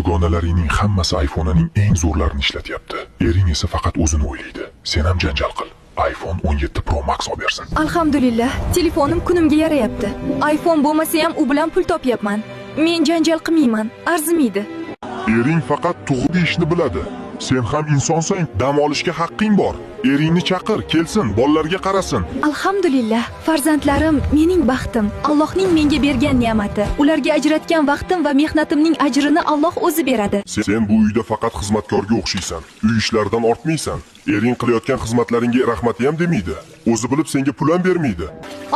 Dugonalaringning hammasi iPhone'ning eng zo'rlarini ishlatyapti. Ering esa faqat o'zini o'ylaydi. Sen ham janjal qil. iPhone 17 Pro Max olib bersin. Alhamdulillah, telefonim kunimga yarayapti. iPhone bo'lmasa ham u bilan pul topyapman. Men janjal qilmayman, arzimaydi. Ering faqat tug'di ishni biladi. Sen ham insonsang, dam olishga haqqing bor. Eringni chaqir, kelsin, bolalarga qarasin. Alhamdulillah, farzandlarim mening baxtim, Allohning menga bergan ne'mati. Ularga ajratgan vaqtim va mehnatimning ajrini Alloh o'zi beradi. Sen bu uyda faqat xizmatkorga o'xshaysan. Uy ishlaridan ortmaysan. Ering qilayotgan xizmatlaringga rahmat ham demaydi. O'zi bilib senga pul ham bermaydi.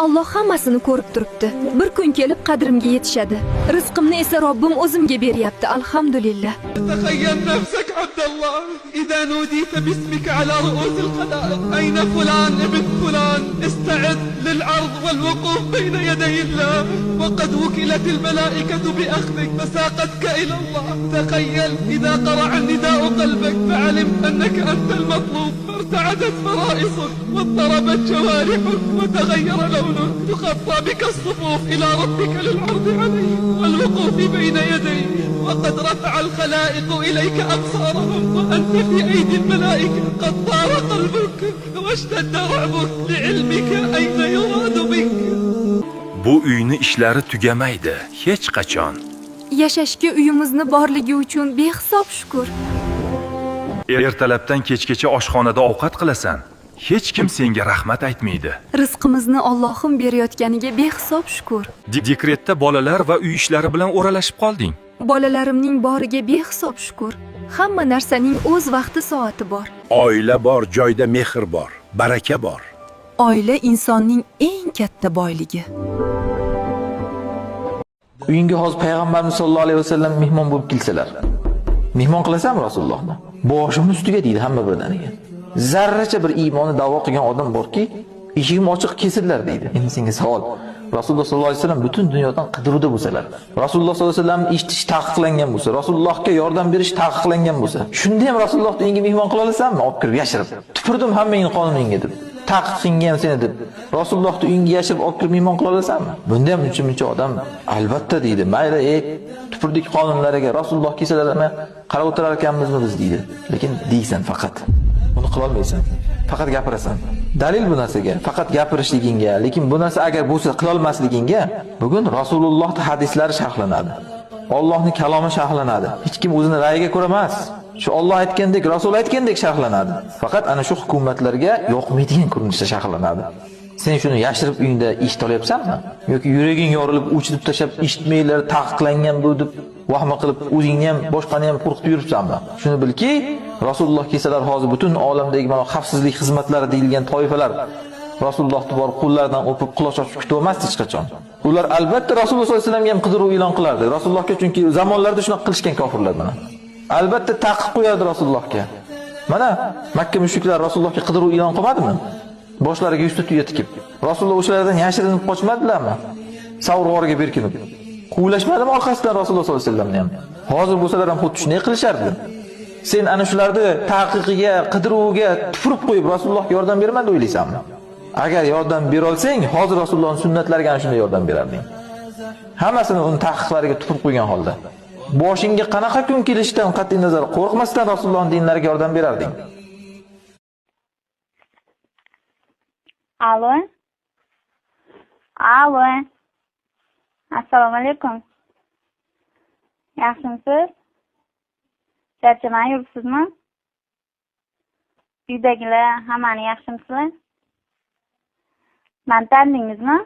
Alloh hammasini ko'rib turibdi. Bir kun kelib qadrimga yetishadi. Rizqimni esa Robbim o'zimga beryapti. Alhamdulillah. تخيل نفسك عبد الله إذا نوديت باسمك على رؤوس الخلائق أين فلان ابن فلان استعد للعرض والوقوف بين يدي الله وقد وكلت الملائكة بأخذك فساقتك إلى الله. تخيل إذا قرع النداء قلبك فعلمت أنك أنت المطلوب فارتعدت فرائصك واضطربت جوارحك وتغير لونك تخطى بك الصفوف إلى ربك للعرض عليه والوقوف بين يديه وقد رفع الخلائق إليك أبصارهم وأنت في أيدي الملائكة قد طار قلبك واشتد رعبك لعلمك أين يراد بك. Bu uyni ishlari tugamaydi hech qachon. Yashashga uyimizni borligi uchun behisob shukr. Ertalabdan kechgacha oshxonada ovqat qilasan. Hech kim senga rahmat aytmaydi. Rizqimizni Allohim berayotganiga behisob shukr. Dekretda bolalar va uy ishlari bilan o'ralashib qolding. Bolalarimning boriga behisob shukr. Hamma narsaning o'z vaqti soati bor. Oila bor joyda mehr bor, baraka bor. Oila insonning eng katta boyligi. Uyingga hozir payg'ambarimiz sollallohu alayhi vasallam mehmon bo'lib kelsalar, mehmon qilasanmi Rasulullohni? Boshimni ustiga deydi hamma birdaniga. Zarracha bir iymoni da'vo qilgan odam borki, eshigim ochiq kesillar deydi. Endi senga savol. Rasululloh sollallohu alayhi vasallam butun dunyodan qidiruvda bo'lsalar, Rasululloh sollallohu alayhi vasallam eshitish taqiqlangan bo'lsa, Rasulullohga yordam berish taqiqlangan bo'lsa, shunda ham Rasulullohni uyingga mehmon qila olasanmi? Olib kirib yashirib. Tupurdim hammangni qonuningga deb. Taqiqingga ham seni deb. Rasulullohni uyingga yashirib olib kirib mehmon qila olasanmi? Bunda ham uncha odam albatta deydi. Mayli, tupurdik qonunlariga, Rasululloh kelsalarmi qarab o'tirar ekanmizmi biz deydi. Lekin deysan faqat. Buni qila olmaysan. Faqat gapirasan. Dalil bu narsaga, faqat gapirishligingga, lekin bu narsa agar bo'lsa qila olmasligingga, bugun Rasulullohning hadislari sharhlanadi. Allohning kalomi sharhlanadi. Hech kim o'zini ra'yiga ko'ra emas. Shu Alloh aytgandek, Rasul aytgandek sharhlanadi. Faqat ana shu hukumatlarga yoqmaydigan ko'rinishda sharhlanadi. Sen shuni yashirib uyingda eshita olyapsanmi? Yoki yuraging yorilib, o'chirib tashab eshitmaylar, taqiqlangan bu deb vahma qilib o'zingni ham boshqani ham qo'rqitib yuribsanmi? Shuni bilki, Rasululloh kelsalar hozir butun olamdagi mana xavfsizlik xizmatlari deyilgan toifalar Rasulullohni borib qo'llaridan o'pib quloq ochib kutib olmasdi hech qachon. Ular albatta Rasululloh sollallohu alayhi vasallamga ham qidiruv e'lon qilardi. Rasulullohga chunki zamonlarda shunaqa qilishgan kofirlar mana. Albatta taqiq qo'yardi Rasulullohga. Mana Makka mushriklar Rasulullohga qidiruv e'lon qilmadimi? Boshlariga yuz tutib tikib. Rasululloh o'shalardan yashirinib qochmadilarmi? Savr g'origa berkinib. Quvlashmadimi orqasidan Rasululloh sollallohu alayhi vasallamni ham? Hozir bo'lsalar ham xuddi shunday qilishardi. Sen ana shularni taqiqiga, qidiruviga tufurib qo'yib Rasulullohga yordam bermadi o'ylaysanmi? Agar yordam bera olsang, hozir Rasulullohning sunnatlariga ana shunday yordam berarding. Hammasini uning taqiqlariga tufurib qo'ygan holda. Boshingga qanaqa kun kelishidan qat'iy nazar qo'rqmasdan Rasulullohning dinlariga yordam berarding. Alo. Alo. Assalomu alaykum. Yaxshimisiz? Charchamay yuribsizmi? Uydagilar hammani yaxshimisizlar? Meni tanidingizmi?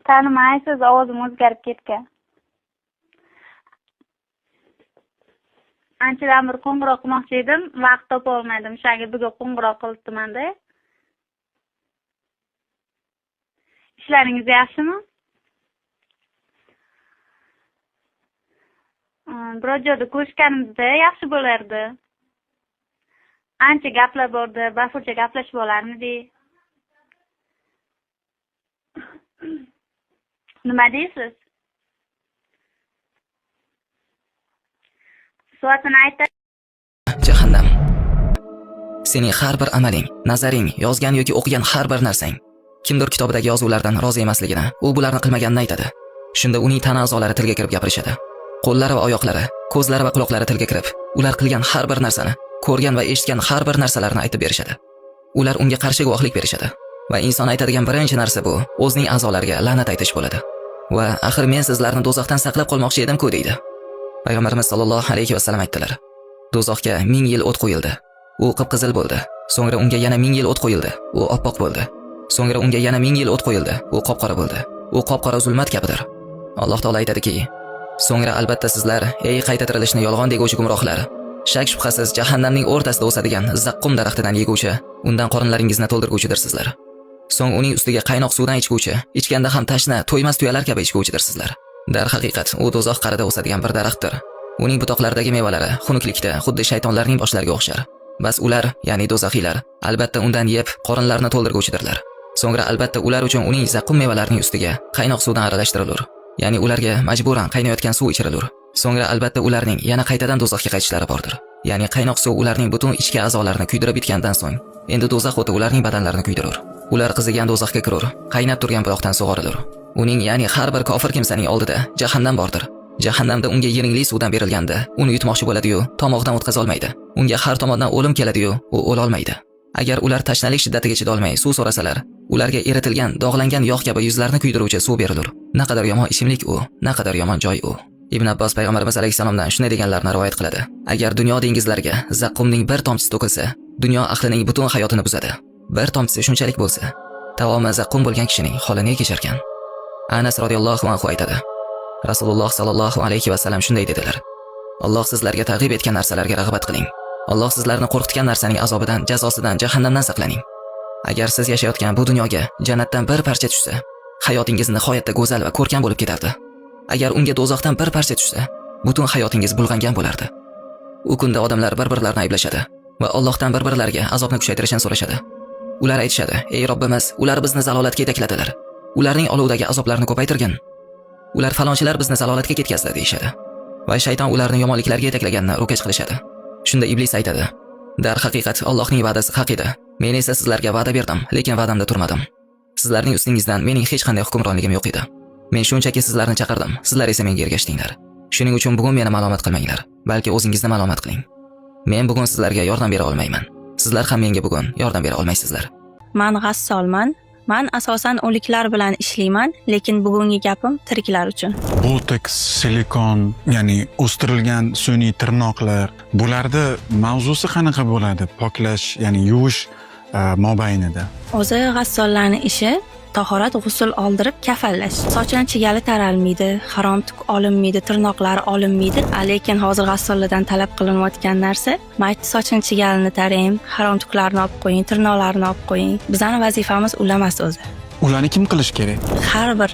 Tanimaysiz, ovozim o'zgarib ketgan. Anchadan bir qo'ng'iroq qilmoqchi edim, vaqt topa olmadim. Shunga bugun qo'ng'iroq qilibman-da. Ishlaringiz yaxshimi? Biror joyda ko'rishganimizda yaxshi bo'lardi. Ancha gaplar bordi, bafurcha gaplashib olarmidik. Nima deysiz? Soatini aytay. Jahannam. Sening har bir amaling, nazaring, yozgan yoki o'qigan har bir narsang kimdir kitobidagi yozuvlardan rozi emasligini, u bularni qilmaganini aytadi. Shunda uning tana a'zolari tilga kirib gapirishadi. Qo'llari va oyoqlari, ko'zlari va quloqlari tilga kirib, ular qilgan har bir narsani, ko'rgan va eshitgan har bir narsalarni aytib berishadi. Ular unga qarshi guvohlik berishadi. Va inson aytadigan birinchi narsa bu o'zining a'zolariga la'nat aytish bo'ladi. Va axir men sizlarni do'zaxdan saqlab qolmoqchi edim-ku deydi. Payg'ambarimiz sollallohu alayhi va sallam aytdilar: Do'zaxga 1000 yil o't qo'yildi. U qip-qizil bo'ldi. So'ngra unga yana 1000 yil o't qo'yildi. U oppoq bo'ldi. So'ngra unga yana 1000 yil o't qo'yildi. U qop-qora bo'ldi. U qop-qora zulmat kabidir. Alloh taolo aytadiki: So'ngra albatta sizlar, ey qayta tirilishni yolg'on deguvchi gumrohlar, shak shubhasiz jahannamning o'rtasida o'sadigan zaqqum daraxtidan yeguvchi, undan qorinlaringizni to'ldirguvchidirsizlar. So'ng uning ustiga qaynoq suvdan ichguvchi, ichganda ham tashna, to'ymas tuyalar kabi ichguvchidirsizlar. Dar haqiqat, u do'zax qa'rida o'sadigan bir daraxtdir. Uning butoqlaridagi mevalari xunuklikda xuddi shaytonlarning boshlariga o'xshar. Bas ular, ya'ni do'zaxiylar, albatta undan yeb, qorinlarini to'ldirguvchidirlar. So'ngra albatta ular uchun uning zaqqum mevalarining ustiga qaynoq suvdan aralashtirilur. Ya'ni ularga majburan qaynayotgan suv ichirilur. So'ngra albatta ularning yana qaytadan do'zaxga qaytishlari bordir. Ya'ni qaynoq suv ularning butun ichki a'zolarini kuydirib bitgandan so'ng, endi do'zax o'ti ularning badanlarini kuydirur. Ular qizigan do'zaxga kirur, qaynab turgan buloqdan sug'orilur. Uning, ya'ni har bir kofir kimsaning oldida jahannam bordir. Jahannamda unga yiringli suvdan berilganda, uni yutmoqchi bo'ladi-yu, tomog'idan o'tkaza olmaydi. Unga har tomondan o'lim keladi-yu, u o'la olmaydi. Agar ular tashnalik shiddatiga chiday olmay suv so'rasalar, ularga eritilgan, dog'langan yog' kabi yuzlarini kuydiruvchi suv berilur. Naqadar yomon ichimlik u, naqadar yomon joy u. Ibn Abbos payg'ambarimiz alayhisalomdan shunday deganlarini rivoyat qiladi: Agar dunyo dengizlariga zaqqumning bir tomchisi to'kilsa, dunyo ahlining butun hayotini buzadi. Bir tomchisi shunchalik bo'lsa, taomi zaqqum bo'lgan kishining holini kecharkan. Anas radhiyallohu anhu aytadi: Rasululloh sallallohu alayhi va sallam shunday dedilar: Alloh sizlarga targ'ib etgan narsalarga rag'bat qiling. Alloh sizlarni qo'rqitgan narsaning azobidan, jazosidan, jahannamdan saqlaning. Agar siz yashayotgan bu dunyoga jannatdan bir parcha tushsa, hayotingiz nihoyatda go'zal va ko'rkam bo'lib ketardi. Agar unga do'zaxdan bir parcha tushsa, butun hayotingiz bulg'angan bo'lardi. U kunda odamlar bir-birlarini ayblashadi va Allohdan bir-birlariga azobni kuchaytirishni so'rashadi. Ular aytishadi: Ey Robbimiz, ular bizni zalolatga yetakladilar. Ularning olovdagi azoblarini ko'paytirgin. Ular falonchilar bizni zalolatga ketkazdi deyshadi. Va shayton ularni yomonliklarga yetaklaganini ro'kach qilishadi. Shunda iblis aytadi: Dar haqiqat Allohning va'dasi haq edi. Men esa sizlarga va'da berdim, lekin va'damda turmadim. Sizlarning ustingizdan mening hech qanday hukmronligim yo'q edi. Men shunchaki sizlarni chaqirdim, sizlar esa menga ergashdinglar. Shuning uchun bugun meni malomat qilmanglar, balki o'zingizni malomat qiling. Men bugun sizlarga yordam bera olmayman. Sizlar ham menga bugun yordam bera olmaysizlar. Men g'assolman. Men asosan o'liklar bilan ishlayman, lekin bugungi gapim tiriklar uchun. Botox, silikon, ya'ni o'stirilgan sun'iy tirnoqlar, bularda mavzusi qanaqa bo'ladi? Poklash, ya'ni yuvish mobaynida. O'zi g'assollarning ishi tahorat, g'usul oldirib kafallash. Sochini chigali taralmaydi, harom tuk olinmaydi, tirnoqlari olinmaydi. Lekin hozir g'assollardan talab qilinayotgan narsa, mayt sochini chigalini tarang, harom tuklarni olib qo'ying, tirnoqlarni olib qo'ying. Bizning vazifamiz ulamas o'zi. Ularni kim qilish kerak? Har bir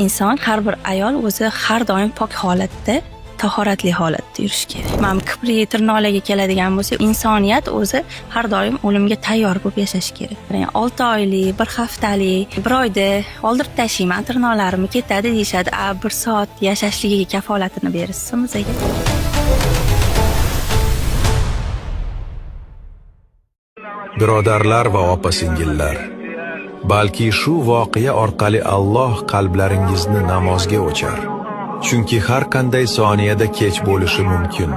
inson, har bir ayol o'zi har doim pok holatda, tahoratli holatda yurish kerak. Mana kipri tirnoqlarga keladigan bo'lsa, insoniyat o'zi har doim o'limga tayyor bo'lib yashash kerak. 6 oylik, 1 haftalik, 1 oyda oldirib tashlayman, tirnoqlarimni ketadi deyshadi. 1 soat yashashligiga kafolatini berishsin bizga. Birodarlar va opa-singillar, balki shu voqea orqali Alloh qalblaringizni namozga o'char. Chunki har qanday soniyada kech bo'lishi mumkin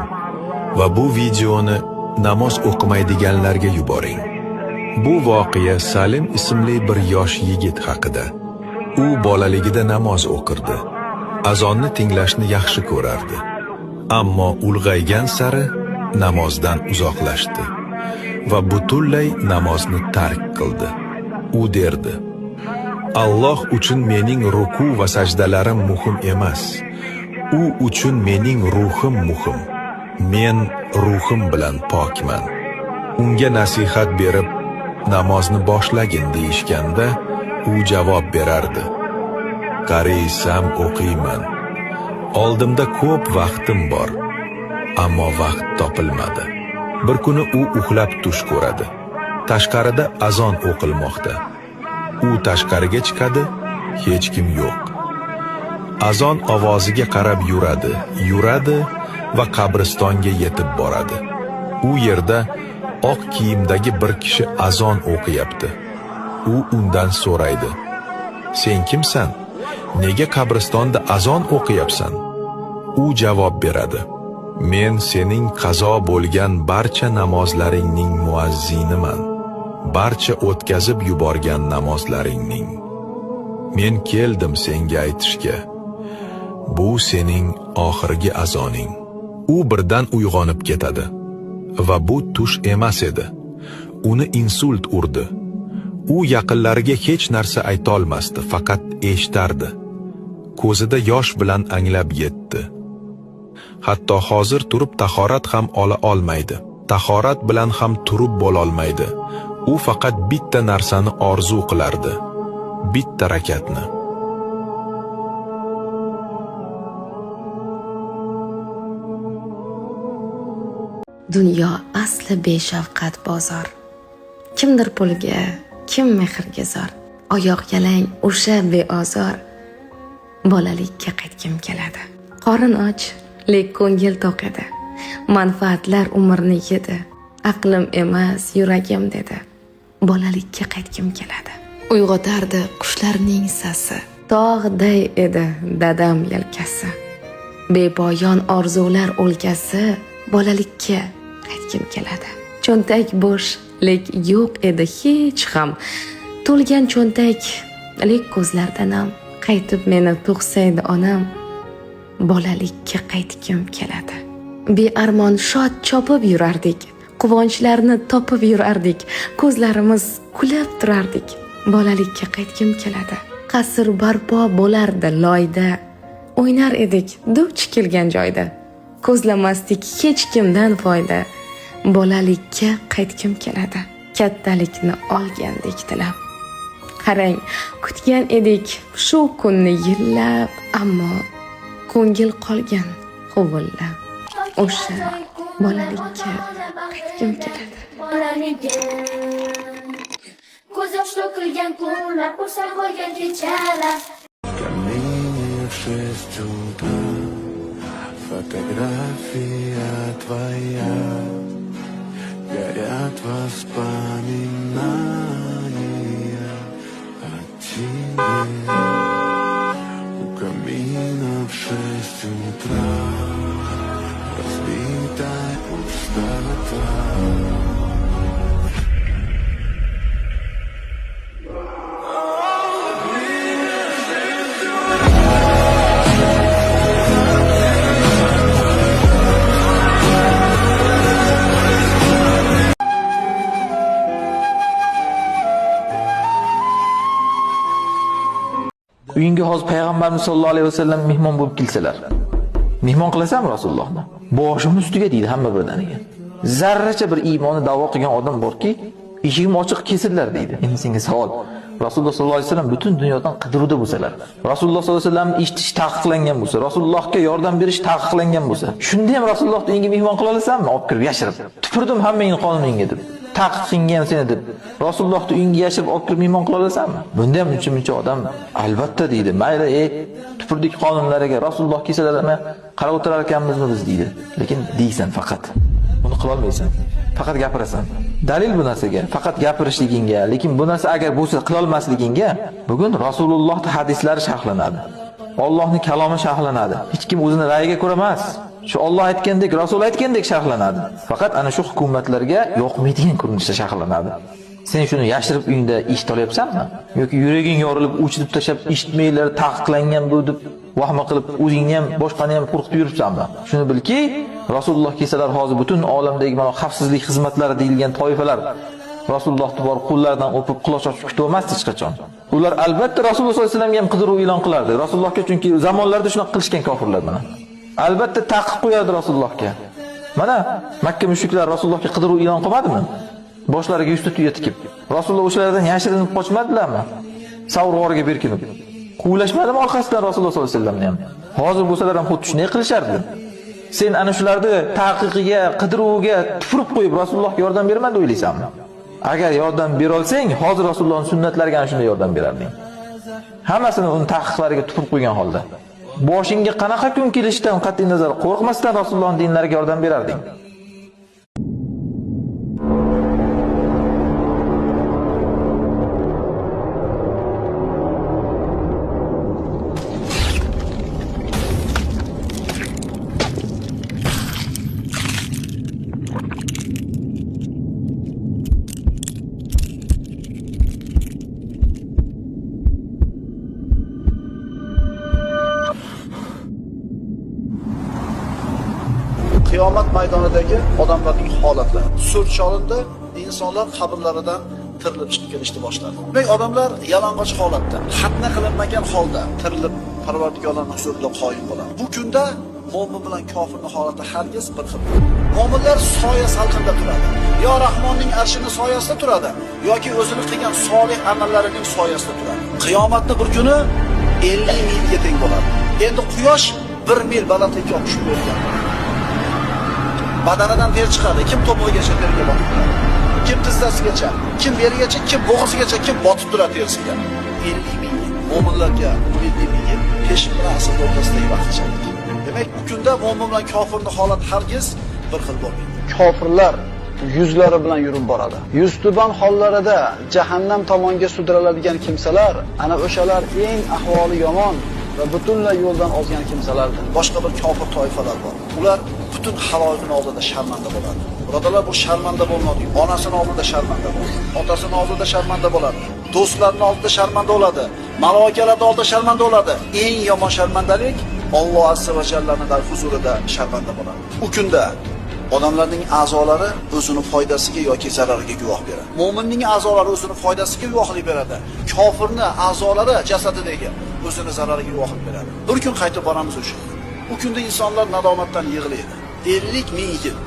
va bu videoni namoz o'qimaydiganlarga yuboring. Bu voqea Salim ismli bir yosh yigit haqida. U bolaligida namoz o'qirdi. Azonni tinglashni yaxshi ko'rardi. Ammo ulg'aygan sari namozdan uzoqlashdi va butunlay namozni tark qildi. U derdi: Alloh uchun mening ruku va sajdalarim muhim emas. U uchun mening ruhim muhim. Men ruhim bilan pokman. Unga nasihat berib, namozni boshlagin deyishganda, u javob berardi: Qaraysam o'qiyman. Oldimda ko'p vaqtim bor, ammo vaqt topilmadi. Bir kuni u uxlab tush ko'radi. Tashqarida azon o'qilmoqda. U tashqariga chiqadi, hech kim yo'q. Azon ovoziga qarab yuradi va qabristonga yetib boradi. U yerda oq kiyimdagi bir kishi azon o'qiyapti. U undan so'raydi: Sen kimsan? nega qabristonda azon o'qiyapsan? U javob beradi: men sening qazo bo'lgan barcha namozlaringning muazziniman, barcha o'tkazib yuborgan namozlaringning. Men keldim senga aytishga, bu sening oxirgi azoning. U birdan uyg'onib ketadi va bu tush emas edi. Uni insult urdi. U yaqinlariga hech narsa ayta olmasdi, faqat eshitardi. Ko'zida yosh bilan anglab yetdi. Hatto hozir turib tahorat ham ola olmaydi. Tahorat bilan ham turib bo'la olmaydi. U faqat bitta narsani orzu qilardi. Bitta rakatni. Dunyo asli beshafqat bozor. Kimdir pulga, kim mehrga zor. Oyoq yalang o'sha beozor. Bolalikka qaytgim keladi. Qorin och, lek ko'ngil to'q edi. Manfaatlar umrni yedi. Aqlim emas, yuragim dedi. Bolalikka qaytgim keladi. Uyg'otardi qushlarning sasi. Tog'day edi dadam yelkasi. Bepoyon orzular o'lkasi. Bolalikka qaytgim keladi. Cho'ntak bo'sh, lek yo'q edi hech ham. To'lgan cho'ntak, lek ko'zlarda nam. Qaytib meni to'qsaydi onam. Bolalikka qaytgim keladi. Bearmon shod chopib yurardik. Quvonchlarni topib yurardik. Ko'zlarimiz kulib turardik. Bolalikka qaytgim keladi. Qasr barpo bo'lardi loyda. O'ynar edik duch kelgan joyda. Ko'zlamasdik hech kimdan foyda. Bolalikka qaytgim keladi. Kattalikni olgandek tilab. Qarang, kutgan edik shu kunni yillab, ammo ko'ngil qolgan huvullab. O'sha bolalikka qaytgim keladi. Ko'z yosh to'kilgan kunlar, xursand bo'lgan kechalar. Фотография твоя, горят воспоминания о тебе. У камина в 6 утра разбитая пустота. Uyingga hozir payg'ambarimiz sollallohu alayhi vasallam mehmon bo'lib kelsalar, mehmon qilasanmi Rasulullohni? Boshimni ustiga deydi hamma birdaniga. Zarracha bir iymonni da'vo qilgan odam borki, eshigim ochiq kesillar deydi. Endi senga savol. Rasululloh sollallohu alayhi vasallam butun dunyodan qidiruvda bo'lsalar, Rasululloh sollallohu alayhi vasallamni eshitish taqiqlangan bo'lsa, Rasulullohga yordam berish taqiqlangan bo'lsa, shunda ham Rasulullohni uyingga mehmon qila olasanmi? Olib kirib yashirib. Tupurdim hammangni qonuningga deb. Taqiqingan seni deb. Rasulullohni uyingga yashirib olib kirib mehmon qila olasanmi? Bunda ham uncha odam albatta deydi. Mayli, tupurdik qonunlariga, Rasululloh kelsalar ham qarab o'tirar ekanmizmi biz deydi. Lekin deysan faqat. Buni qila olmaysan. Faqat gapirasan. Dalil bu narsaga, faqat gapirishligingga, lekin bu narsa agar bo'lsa qila olmasligingga, bugun Rasulullohning hadislari sharhlanadi. Allohning kalomi sharhlanadi. Hech kim o'zini rayiga ko'ra emas. Shu Alloh aytgandek, Rasul aytgandek sharhlanadi. Faqat ana shu hukumatlarga yoqmaydigan ko'rinishda sharhlanadi. Sen shuni yashirib uyingda eshita olyapsanmi? Yoki yuraging yorilib, o'chirib tashab eshitmaylar, taqiqlangan bu deb vahma qilib o'zingni ham boshqani ham qo'rqitib yuribsanmi? Shuni bilki, Rasululloh kelsalar hozir butun olamdagi mana xavfsizlik xizmatlari deyilgan toifalar Rasulullohni bor qo'llaridan o'pib quloq ochib kutolmasdi hech qachon. Ular albatta Rasululloh sollallohu alayhi vasallamga ham qidiruv e'lon qilardi. Rasulullohga chunki zamonlarda shunaqa qilishgan kofirlar mana. Albatta taqiq qo'yardi Rasulullohga. Mana Makka mushriklar Rasulullohga qidiruv e'lon qilmadimi? Boshlariga yuz tutib tikib. Rasululloh o'shalardan yashirinib qochmadilarmi? Savr g'origa berkinib. Quvlashmadimi orqasidan Rasululloh sollallohu alayhi vasallamni ham? Hozir bo'lsalar ham xuddi shunday qilishardi. Sen ana shularni taqiqiga, qidiruviga tufurib qo'yib Rasulullohga yordam bermadi o'ylaysanmi? Agar yordam bera olsang, hozir Rasulullohning sunnatlariga ana shunday yordam berarding. Hammasini uning taqiqlariga tufurib qo'ygan holda. Boshingga qanaqa kun kelishidan qat'iy nazar qo'rqmasdan Rasulullohning dinlariga yordam berarding. qiyomat maydonidagi odamlarning holatlari. Surt cholindi, insonlar qabrlaridan tirilib chiqib kelishni boshladi. Demak, odamlar yalang'och holatda, xatna qilinmagan holda tirilib Parvardigorlarning huzurida qoyim bo'ladi. Bu kunda mo'min bilan kofirning holati hargiz bir xil. Mo'minlar soya salqinda turadi. Yo Rahmonning arshining soyasida turadi, yoki o'zini qilgan solih amallarining soyasida turadi. Qiyomatning bir kuni 50 milga teng bo'ladi. Endi quyosh 1 mil balandlikka tushib bo'lgan. Badanidan ter chiqadi. Kim to'pig'igacha terga botib turadi. Kim tizzasigacha, kim beligacha, kim bo'g'zigacha, kim botib turadi tersiga. 50 mil. Mo'minlarga 50 mil peshin bilan asr o'rtasidagi vaqtchalik. Demak, bu kunda mo'min bilan kofirning holati hargiz bir xil bo'lmaydi. Kofirlar yuzlari bilan yurib boradi. Yuztuban hollarida jahannam tomonga sudraladigan kimsalar, ana o'shalar eng ahvoli yomon va butunlay yo'ldan ozgan kimsalardir. Boshqa bir kofir toifalar bor. Ular butun haloyiqning oldida sharmanda bo'ladi. Birodalar, bu sharmanda bo'lmaydi. Onasining oldida sharmanda bo'ladi. Otasining oldida sharmanda bo'ladi. Do'stlarining oldida sharmanda bo'ladi. Maloikalarning oldida sharmanda bo'ladi. Eng yomon sharmandalik Alloh azza va jallaning huzurida sharmanda bo'ladi. U kunda odamlarning a'zolari o'zini foydasiga yoki zarariga guvoh beradi. Mo'minning a'zolari o'zini foydasiga guvohlik beradi. Kofirning a'zolari jasadidagi o'zini zarariga guvohlik beradi. Bir kun qaytib boramiz o'sha. U kunda insonlar nadomatdan yig'laydi. 50 ming yil.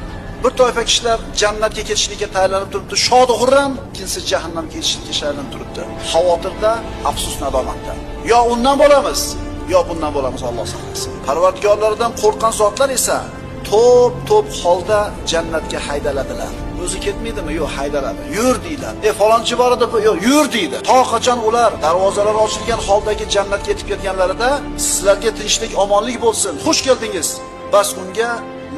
Bir toifa kishilar jannatga ketishlikka tayyorlanib turibdi, shod-u xurram, ikkinchisi jahannamga ketishlikka shaylanib turibdi. Xavotirda, afsus, nadomatda. Yo undan bo'lamiz, yo bundan bo'lamiz, Alloh saqlasin. Parvardigorlaridan qo'rqgan zotlar esa to'p holda jannatga haydaladilar. O'zi ketmaydimi? Yo'q, haydaladi. Yur deydilar. Falonchi bor edi, yo'q, yur deydi. To qachon ular darvozalar ochilgan holdagi jannatga yetib ketganlarida sizlarga tinchlik, omonlik bo'lsin, xush keldingiz. Bas unga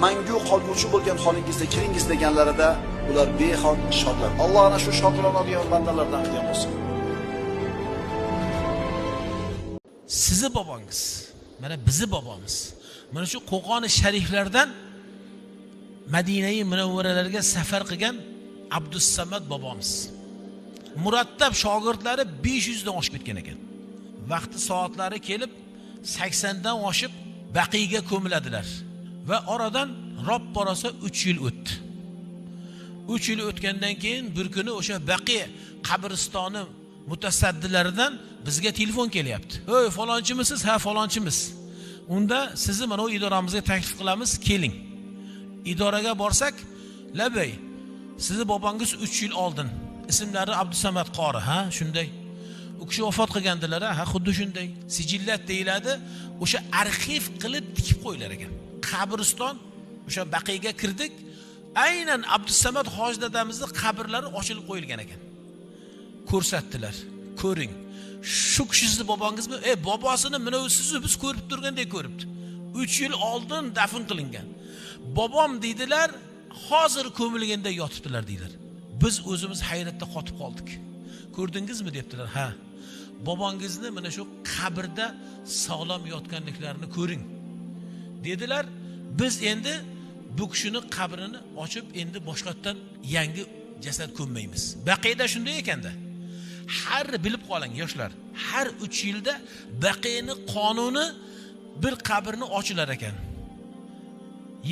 mangu qolguvchi bo'lgan holingizda kiringiz deganlarida ular behod shodlar. Alloh ana shu shodlanadigan bandalardan qilgan bo'lsin. Sizni bobongiz, mana bizni bobomiz. Mana shu Qo'qoni shariflardan Madinai Munavvaralarga safar qilgan Abdussamad bobomiz. Murattab shogirdlari 500 dan oshib ketgan ekan. Vaqti soatlari kelib 80 dan oshib Baqiga ko'miladilar va oradan rob rosa 3 yil o'tdi. 3 yil o'tgandan keyin bir kuni o'sha Baqi qabristoni mutasaddilaridan bizga telefon kelyapti. "Ey, falonchimisiz?" "Ha, falonchimiz. Unda sizni mana bu idoramizga taklif qilamiz, keling." Idoraga borsak, "Labay, sizni bobongiz 3 yil oldin, ismlari Abdusamad qori, ha, shunday. U kishi vafot qilgandilar, ha, xuddi shunday. Sijillat deyiladi, o'sha arxiv qilib tikib qo'ylar ekan. Qabriston, o'sha Baqiga kirdik, aynan Abdusamad hoji dadamizning qabrlari ochilib qo'yilgan ekan. Ko'rsatdilar. Ko'ring. Shu kishi sizni bobongizmi? Bobosini mana sizni biz ko'rib turgandek ko'ribdi. 3 yil oldin dafn qilingan. Bobom deydilar, hozir ko'milganda yotibdilar deydilar. Biz o'zimiz hayratda qotib qoldik. Ko'rdingizmi debdilar. Ha. Bobongizni mana shu qabrda sog'lom yotganliklarini ko'ring. Dedilar, biz endi bu kishini qabrini ochib endi boshqatdan yangi jasad ko'mmaymiz. Baqiyda shunday ekanda. Har bilib qoling yoshlar, har 3 yilda Baqiyning qonuni bir qabrni ochilar ekan.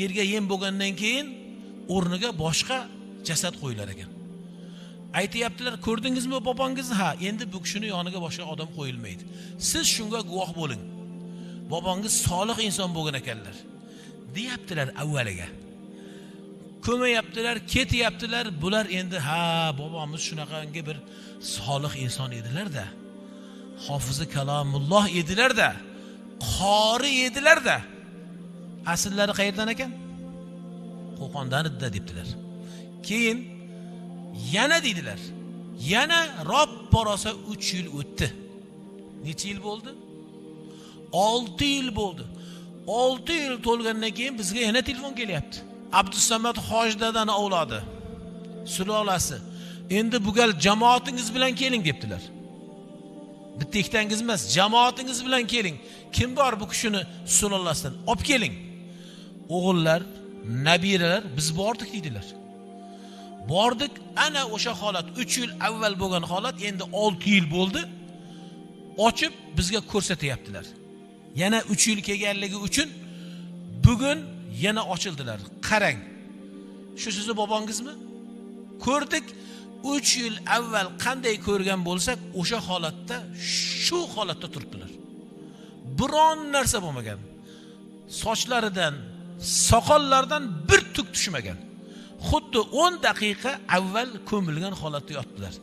Yerga yem bo'lgandan keyin o'rniga boshqa jasad qo'yilar ekan. Aytayaptilar, ko'rdingizmi bobongizni? Ha, endi bu kishining yoniga boshqa odam qo'yilmaydi. Siz shunga guvoh bo'ling. Bobongiz solih inson bo'lgan ekanlar, deyaptilar avvaliga. Ko'mayaptilar, ketyaptilar. Bular endi ha, bobomiz shunaqangi bir solih inson edilar-da. Hofizi kalomulloh edilar-da. Qori edilar-da. Asllari qayerdan ekan? Qo'qondan edi debdilar. Keyin yana dedilar. Yana rob rosa 3 yil o'tdi. Necha yil bo'ldi? 6 yil bo'ldi. 6 yil to'lgandan keyin bizga yana telefon kelyapti. Abdusamad hoji dadani avlodi, sulolasi. Endi bu gal jamoatingiz bilan keling debdilar. Bitta ikkitangiz emas, jamoatingiz bilan keling. Kim bor bu kishini sulolasidan? Olib keling. O'g'illar, nabiralar biz bordik dedilar. Bordik, ana o'sha holat 3 yil avval bo'lgan holat endi 6 yil bo'ldi. Ochib bizga ko'rsatyaptilar. Yana 3 yil kelganligi uchun bugun yana ochildilar. Qarang. Shu sizni bobongizmi? Ko'rdik, 3 yil avval qanday ko'rgan bo'lsak, o'sha holatda, shu holatda turibdilar. Biron narsa bo'lmagan. Sochlaridan, soqollaridan bir tuk tushmagan. Xuddi 10 daqiqa avval ko'milgan holatda yotdilar.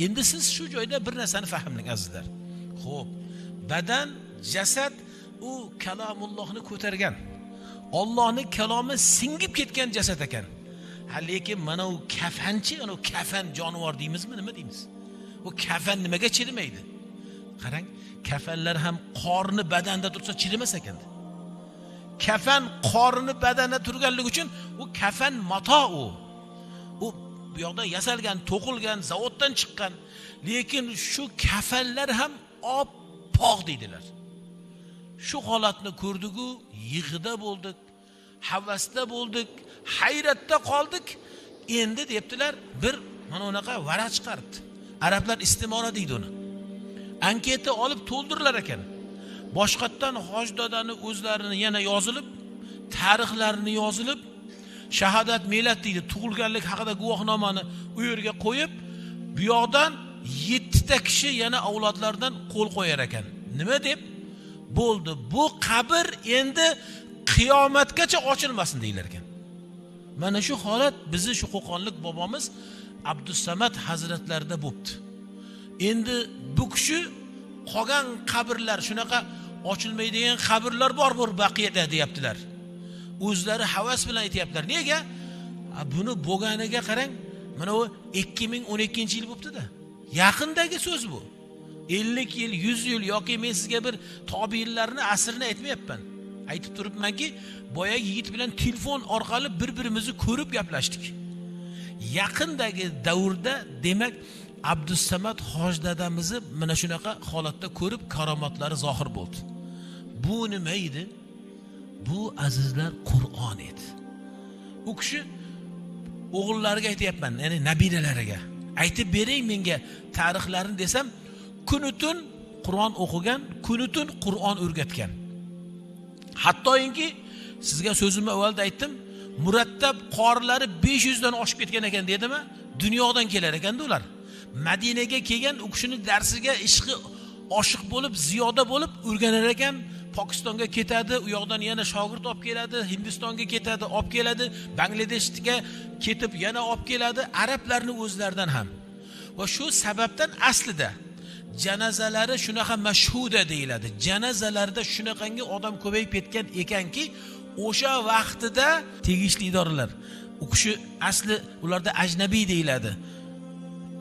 Endi siz shu joyda bir narsani fahmlang azizlar. Xo'p, badan, jasad u kalomullohni ko'targan. Allohning kalomi singib ketgan jasad ekan. Lekin mana u kafanchi, ana u kafan jonivor deymizmi, nima deymiz? U kafan nimaga chirimaydi? Qarang, kafanlar ham qorni badanda tursa chirimas ekan. Kafan qorni badanda turganligi uchun u kafan mato u. U bu yoqda yasalgan, to'qilgan, zavoddan chiqqan. Lekin shu kafanlar ham oppoq deydilar. Shu holatni ko'rdik-ku, yig'ida bo'ldik, havasda bo'ldik, hayratda qoldik. Endi debdilar, bir mana unaqa varaq chiqaribdi. Arablar istimora deydi uni. Anketa olib to'ldirlar ekan. Boshqatdan hojdodani o'zlarini yana yozilib, tarixlarini yozilib, shahodat millat deydi, tug'ilganlik haqida guvohnomani u yerga qo'yib, bu yoqdan 7 ta kishi yana avlodlardan qo'l qo'yar ekan. Nima deb? Bo'ldi. Bu qabr endi qiyomatgacha ochilmasin deylar ekan. Mana shu holat bizni shu Qo'qonlik bobomiz Abdussamad hazratlarida bo'pti. Endi bu kishi qolgan qabrlar, shunaqa ochilmaydigan qabrlar bor baqiyada deyaptilar. O'zlari havas bilan aytayaptilar. Nega? Buni bo'lganiga qarang, mana u 2012-yil bo'pti-da. Yaqindagi so'z bu. 50 yil, 100 yil yoki men sizga bir tobiinlarni asrini aytmayapman. Aytib turibmanki, boyagi yigit bilan telefon orqali bir-birimizni ko'rib gaplashdik. Yaqindagi davrda demak Abdussamad hoj dadamizni mana shunaqa holatda ko'rib karomatlari zohir bo'ldi. Bu nima edi? Bu azizlar Qur'on edi. U kishi o'g'illariga aytayapman, ya'ni nabiralariga. Aytib bering menga tarixlarini desam, kunutun Qur'on o'qigan, kunutun Qur'on o'rgatgan. Hattoki sizga so'zimni avvalda aytdim, murattab qorilari 500 dan oshib ketgan ekan dedimi? Dunyodan kelar ekan-da ular. Madinaga kelgan u kishining darsiga ishqi oshiq bo'lib, ziyoda bo'lib o'rganar ekan. Pokistonga ketadi, u yoqdan yana shogird olib keladi, Hindistonga ketadi, olib keladi, Bangladeshga ketib yana olib keladi, arablarning o'zlaridan ham. Va shu sababdan aslida janozalari shunaqa mashhuda deyiladi. Janozalarda shunaqangi odam ko'payib ketgan ekanki, o'sha vaqtida tegishli idoralar, u kishi asli ularda ajnabiy deyiladi.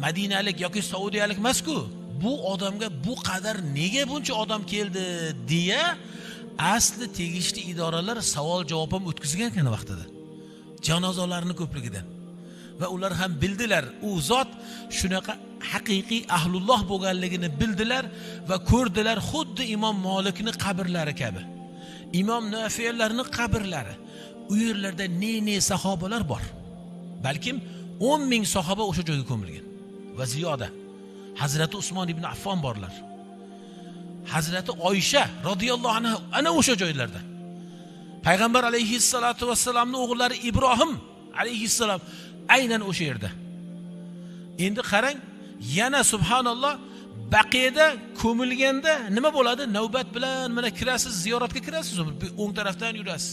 Madinalik yoki saudiyalik emas-ku. Bu odamga bu qadar nega buncha odam keldi deya asli tegishli idoralar savol javob ham o'tkazgan ekan vaqtida. Janozalarning ko'pligidan. Va ular ham bildilar, u zot shunaqa haqiqiy ahlulloh bo'lganligini bildilar va ko'rdilar, xuddi Imom Malikning qabrlari kabi. Imom Nafi'larning qabrlari. U yerlarda ne sahobalar bor. Balkim 10 ming sahoba o'sha joyga ko'milgan. Va ziyoda. Hazrati Usmon ibn Affon borlar. Hazrati Oysha radhiyallohu anha ana o'sha joylarda. Payg'ambar alayhissalatu vassalamning o'g'illari Ibrohim alayhissalom aynan o'sha yerda. Endi qarang, yana subhanalloh, Baqiyada ko'milganda nima bo'ladi? Navbat bilan mana kirasiz, ziyoratga kirasiz, o'ng tarafdan yurasiz.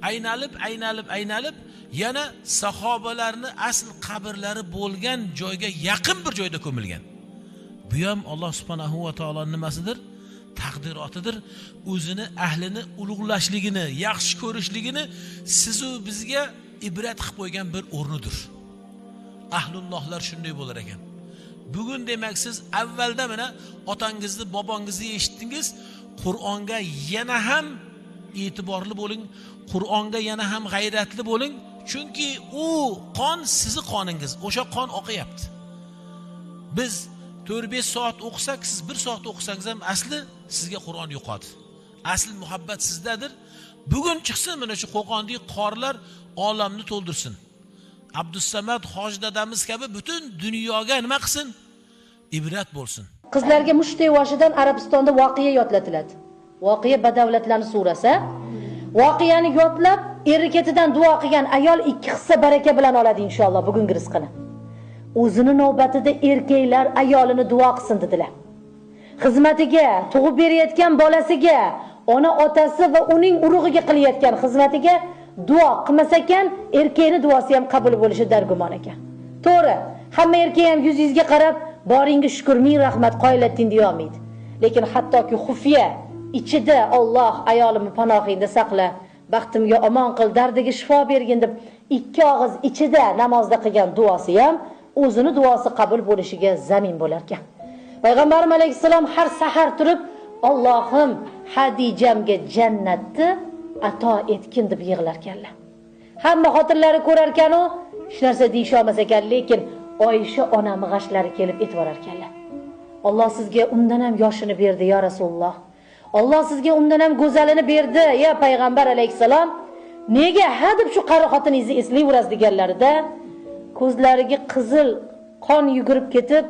Aynalib yana sahobalarni asl qabrlari bo'lgan joyga yaqin bir joyda ko'milgan. Bu ham Alloh subhanahu va taoloning nimasidir? Taqdirotidir. O'zini ahlini ulug'lashligini, yaxshi ko'rishligini sizu bizga ibrat qilib qo'ygan bir o'rnidir. Ahlullohlar shunday bo'lar ekan. Bugun demak siz avvalda mana otangizni, bobongizni eshitdingiz, Qur'onga yana ham e'tiborli bo'ling, Qur'onga yana ham g'ayratli bo'ling, chunki u qon sizni qoningiz, o'sha qon oqyapti. Biz 4-5 soat o'qisak, siz 1 soat o'qisangiz ham asli sizga Qur'on yo'qadi. Asl muhabbat sizdadir. Bugun chiqsin mana shu Qo'qondagi qorlar olamni to'ldirsin. Abdussamad hoj dadamiz kabi butun dunyoga nima qilsin? Ibrat bo'lsin. Qizlarga mushtay yoshidan Arabistonda voqea yodlatiladi. Voqea Badavlatlarning surasi. Voqeani yodlab eri ketidan duo qilgan ayol 2 hissa baraka bilan oladi inshaalloh bugungi rizqini. O'zini navbatida erkaklar ayolini duo qilsin dedilar. Xizmatiga, tug'ib berayotgan bolasiga, ona otasi va uning urug'iga qilayotgan xizmatiga duo qilmas ekan, erkakning duosi ham qabul bo'lishi dargumon ekan. To'g'ri, hamma erkak ham yuz-yuzga qarab, boringga shukr, ming rahmat qoyillatding deya olmaydi. Lekin hattoki xufiya ichida Alloh ayolimni panohingda saqla, baxtimga omon qil, dardiga shifo bergin deb 2 og'iz ichida namozda qilgan duosi ham o'zini duosi qabul bo'lishiga zamin bo'lar ekan. Payg'ambarimiz alayhisalom har sahar turib, Allohim Hadijamga jannatni ato etgin deb yig'lar ekanlar. Hamma xotinlari ko'rar ekan-u, hech narsa deyish olmas ekan, lekin Oysha onamning g'ashlari kelib etvorar ekanlar. Alloh sizga undan ham yoshini berdi ya Rasululloh. Alloh sizga undan ham go'zalini berdi ya payg'ambar alayhisalom. Nega ha deb shu qari xotiningizni eslayverasiz deganlarida ko'zlariga qizil qon yugurib ketib,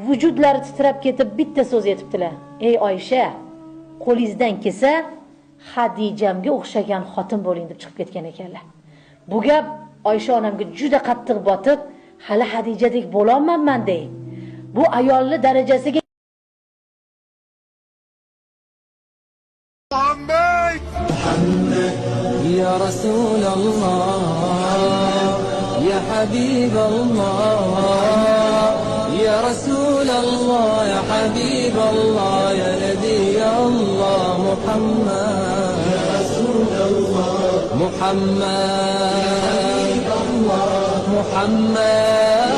vujudlari titrab ketib bitta so'z aytibdilar. Ey Oysha, qo'lingizdan kelsa Hadijamga o'xshagan xotin bo'ling deb chiqib ketgan ekanlar. Bu gap Oysha onamga juda qattiq botib, hali Hadijadek bo'la olmayman dey. Bu ayolning darajasiga يا رسول الله يا حبيب الله يا رسول الله يا حبيب الله يا نبي الله محمد يا رسول الله محمد محمد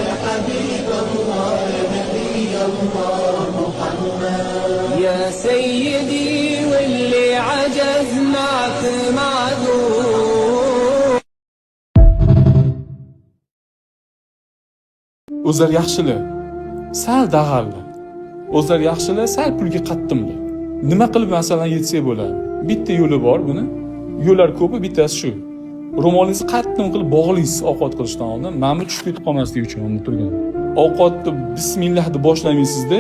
يا حبيب الله يا نبي الله محمد يا سيدي واللي عجز معك معذور O'zlar yaxshilar, sal dag'allar. O'zlar yaxshilar, sal pulga qattimlar. Nima qilib masalan yetsa bo'ladi? Bitta yo'li bor buni. Yo'llar ko'pi, bittasi shu. Ro'molingizni qattiq qilib bog'laysiz ovqat qilishdan oldin, ma'mur tushib ketib qolmasligi uchun uni turgan. Ovqatni bismillah deb boshlamaysizda,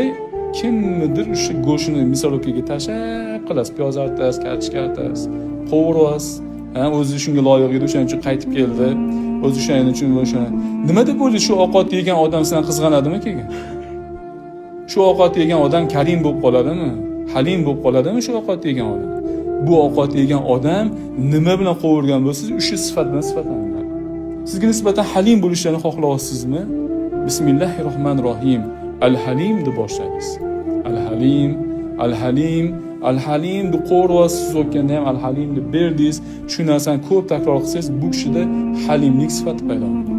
kimnidir o'sha go'shtini misolkaga tashlab qilasiz, piyoz artasiz, kartoshka artasiz, qovurasiz. O'zi shunga loyiq edi, o'shaning uchun qaytib keldi. O'zi o'shaning uchun o'sha. Nima deb o'ylaysiz, shu ovqat yegan odam sizdan qizg'anadimi keyin? Shu ovqat yegan odam karim bo'lib qoladimi? Halim bo'lib qoladimi shu ovqat yegan odam? Bu ovqat yegan odam nima bilan qovurgan bo'lsangiz, o'sha sifat bilan sifatlanadi. Sizga nisbatan halim bo'lishni xohlayapsizmi? Bismillahirrohmanirrohim. Al-Halim deb boshlaysiz. Al-Halim, Al-Halim, Al-Halim deb qo'rvasiz o'tganda ham Al-Halim deb berdingiz. Shu narsani ko'p takror qilsangiz, bu kishida halimlik sifati paydo bo'ladi.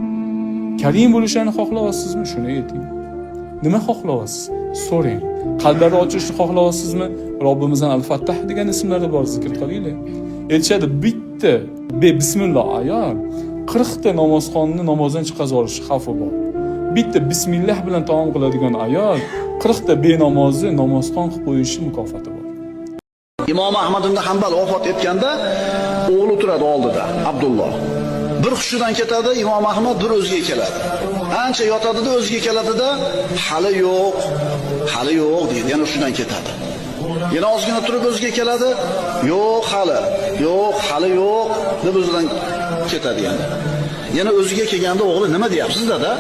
Karim bo'lishni xohlayapsizmi? Shuni ayting. Nima xohlayapsiz? So'rang. Qalblarni ochishni xohlayapsizmi? Robbimizdan Al-Fattah degan ismlari bor, zikr qilinglar. Aytishadi, bitta bismillah ayol 40 ta namozxonni namozdan chiqarib yuborish xavfi bor. Bitta bismillah bilan taom qiladigan ayol 40 ta benamozni namozxon qilib qo'yishi mukofoti bor. Imom Ahmad ibn Hanbal vafot etganda o'g'li turadi oldida, Abdulloh. Bir hushidan ketadi, Imom Ahmad bir o'ziga keladi. Ancha yotadida o'ziga keladida, hali yo'q deydi, yana hushidan ketadi. Yana ozgina turib o'ziga keladi, yo'q hali yo'q deb o'zidan ketadi yana. Yana o'ziga kelganda o'g'li nima deyapsiz dada?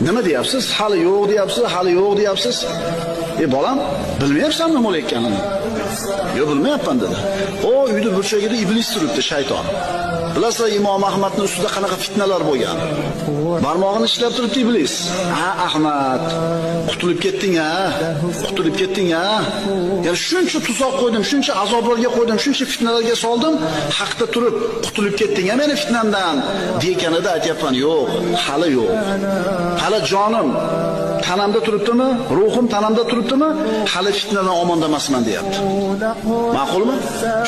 Nima deyapsiz? Hali yo'q deyapsiz. Bolam, bilmayapsanmi nima bo'layotganini? Yo'q, bilmayapman dedi. Uyda burchagida iblis turibdi, shayton. Bilasizlar, Imom Ahmadning ustida qanaqa fitnalar bo'lgan. Barmog'ini ishlab turibdi iblis. Ahmad, qutulib ketding ha? Ya'ni shuncha tuzoq qo'ydim, shuncha azoblarga qo'ydim, shuncha fitnalarga soldim, haqda turib qutulib ketding ha meni fitnamdan deganida aytayapman, yo'q. Hali jonim tanamda turibdimi? Ruhim tanamda turibdimi? Hali fitnadan omonda emasman deyapti. Ma'qulmi?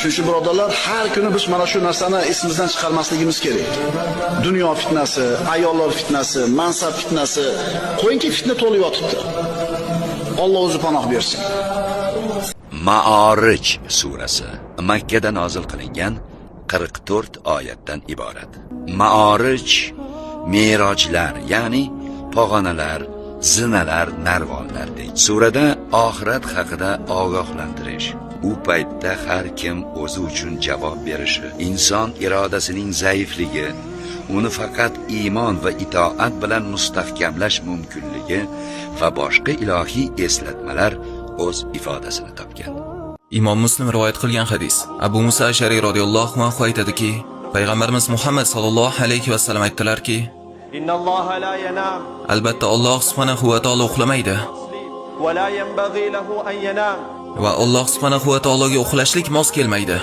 Shuning birodarlar, har kuni biz mana shu narsani esimizdan chiqarmasligimiz kerak. Dunyo fitnasi, ayollar fitnasi, mansab fitnasi, qo'yingki fitna to'lib yotibdi. Alloh o'zi panoh bersin. Ma'orij surasi Makka da nozil qilingan 44 oyatdan iborat. Ma'orij merojlar, ya'ni pog'onalar, zinalar, narvonlar deydi. Surada oxirat haqida ogohlantirish, u paytda har kim o'zi uchun javob berishi, inson irodasining zaifligi, uni faqat iymon va itoat bilan mustahkamlash mumkinligi va boshqa ilohiy eslatmalar o'z ifodasini topgan. Imom Muslim rivoyat qilgan hadis. Abu Musa Ash'ari radhiyallohu anhu aytadiki, Payg'ambarimiz Muhammad sallallohu alayhi va sallam aytdilarki, albatta Alloh subhanahu va taolo uxlamaydi. Va Alloh subhanahu va taologa uxlashlik mos kelmaydi.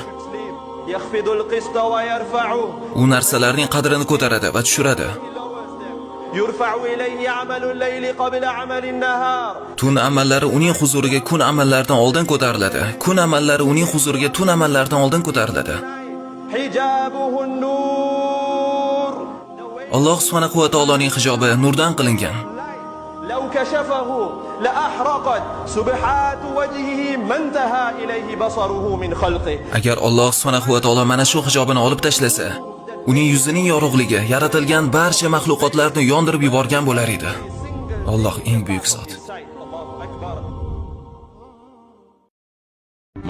U narsalarning qadrini ko'taradi va tushiradi. Tun amallari uning huzuriga kun amallaridan oldin ko'tariladi. Kun amallari uning huzuriga tun amallaridan oldin ko'tariladi. Alloh subhanahu va taoloning hijobi nurdan qilingan. Agar Alloh subhanahu va taolo mana shu hijobini olib tashlasa, uning yuzining yorug'ligi yaratilgan barcha mahluqotlarni yondirib yuborgan bo'lar edi. Alloh eng buyuk zot.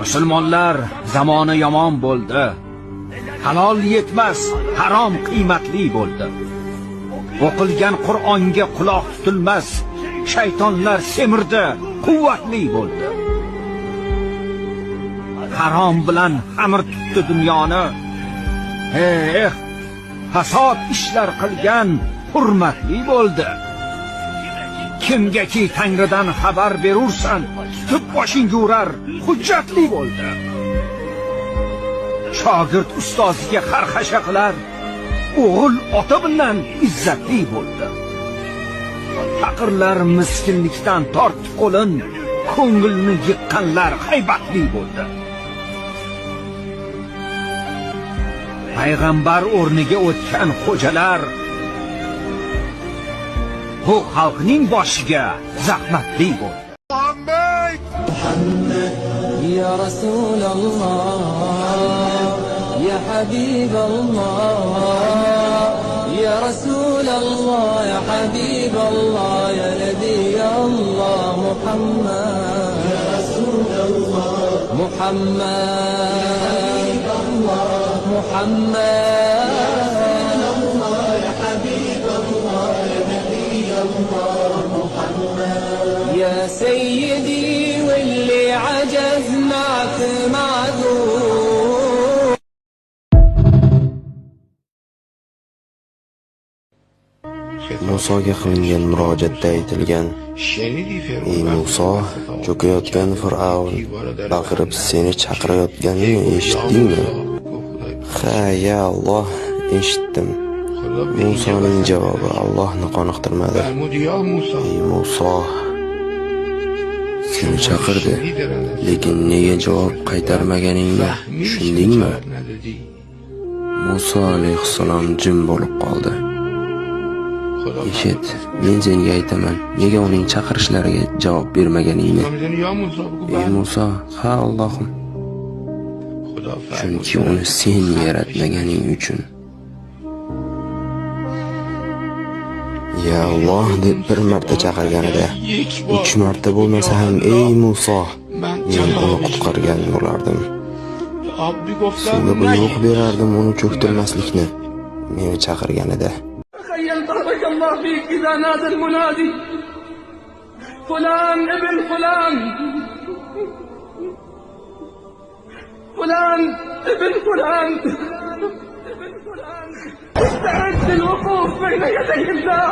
Musulmonlar zamoni yomon bo'ldi. Halol yetmas, harom qiymatli bo'ldi. O'qilgan Qur'onga quloq tutilmas, shaytonlar semirdi, quvvatli bo'ldi. Harom bilan xamir tutdi dunyoni. Fasod ishlar qilgan hurmatli bo'ldi. Kimgaki Tangridan xabar berursan, tutib boshing urar, hujjatli bo'ldi. Shogird ustoziga xarxasha qilar, o'g'il ota bilan izzatli bo'ldi. Faqirlar miskinlikdan tortib qo'lin, ko'ngilni yiqqanlar haybatli bo'ldi. Payg'ambar o'rniga o'tgan xo'jalar bu xalqning boshiga zahmatli bo'ldi. Ya Rasulalloh, ya Habiballoh, ya Rasulalloh, ya Habiballoh, ya Nabiyalloh Muhammad, ya Rasulalloh, Muhammad, Muhammad, ya Habiballah, ya Nabiyallah Muhammad, ya Sayyidi واللي عجز معك معذور. Musoga qilingan murojaatda aytilgan: "Ey Muso, cho'kayotgan Fir'avn baqirib seni chaqirayotganini eshitdingmi?" "Ha, ya Alloh, eshitdim." Musoning javobi Allohni qoniqtirmadi. "Ey Muso, seni chaqirdi, lekin nega javob qaytarmaganingni tushundingmi?" Muso alayhissalom jim bo'lib qoldi. "Eshit, men senga aytaman, nega uning chaqirishlariga javob bermaganingni?" "Ey Muso, ha Allohim, chunki uni sen yaratmaganing uchun." "Ya Alloh" deb bir marta chaqirganida 3 marta bo'lmasa ham "Ey Muso, men uni qutqargan bo'lardim. Senga buyruq berardim uni cho'ktirmaslikni meni chaqirganida." تخيل بارك الله فيك إذا نادى المنادي فلان ابن فلان، فلان ابن فلان، استعد للوقوف بين يدي الله.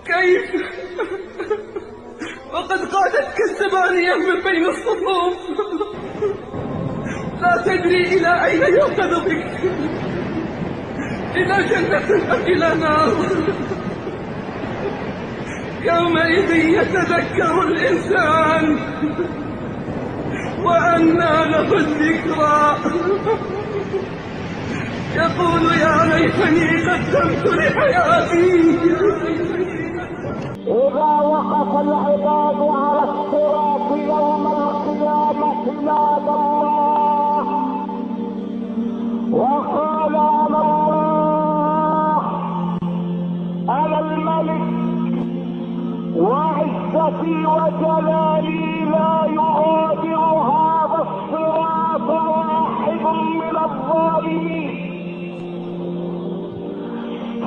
كيف وقد قادتك الزبانية من بين الصفوف، لا تدري إلى أين يؤخذ بك، إلى جنة أم إلى نار. يومئذ يتذكر الإنسان وأنى له الذكرى، يقول يا ليتني قدمت لحياتي. إذا وقف العباد على الصراط يوم القيامة نادى الله وقال أنا الله عظمتي وجلالي لا يغادر هذا الصراط واحد من الظالمين.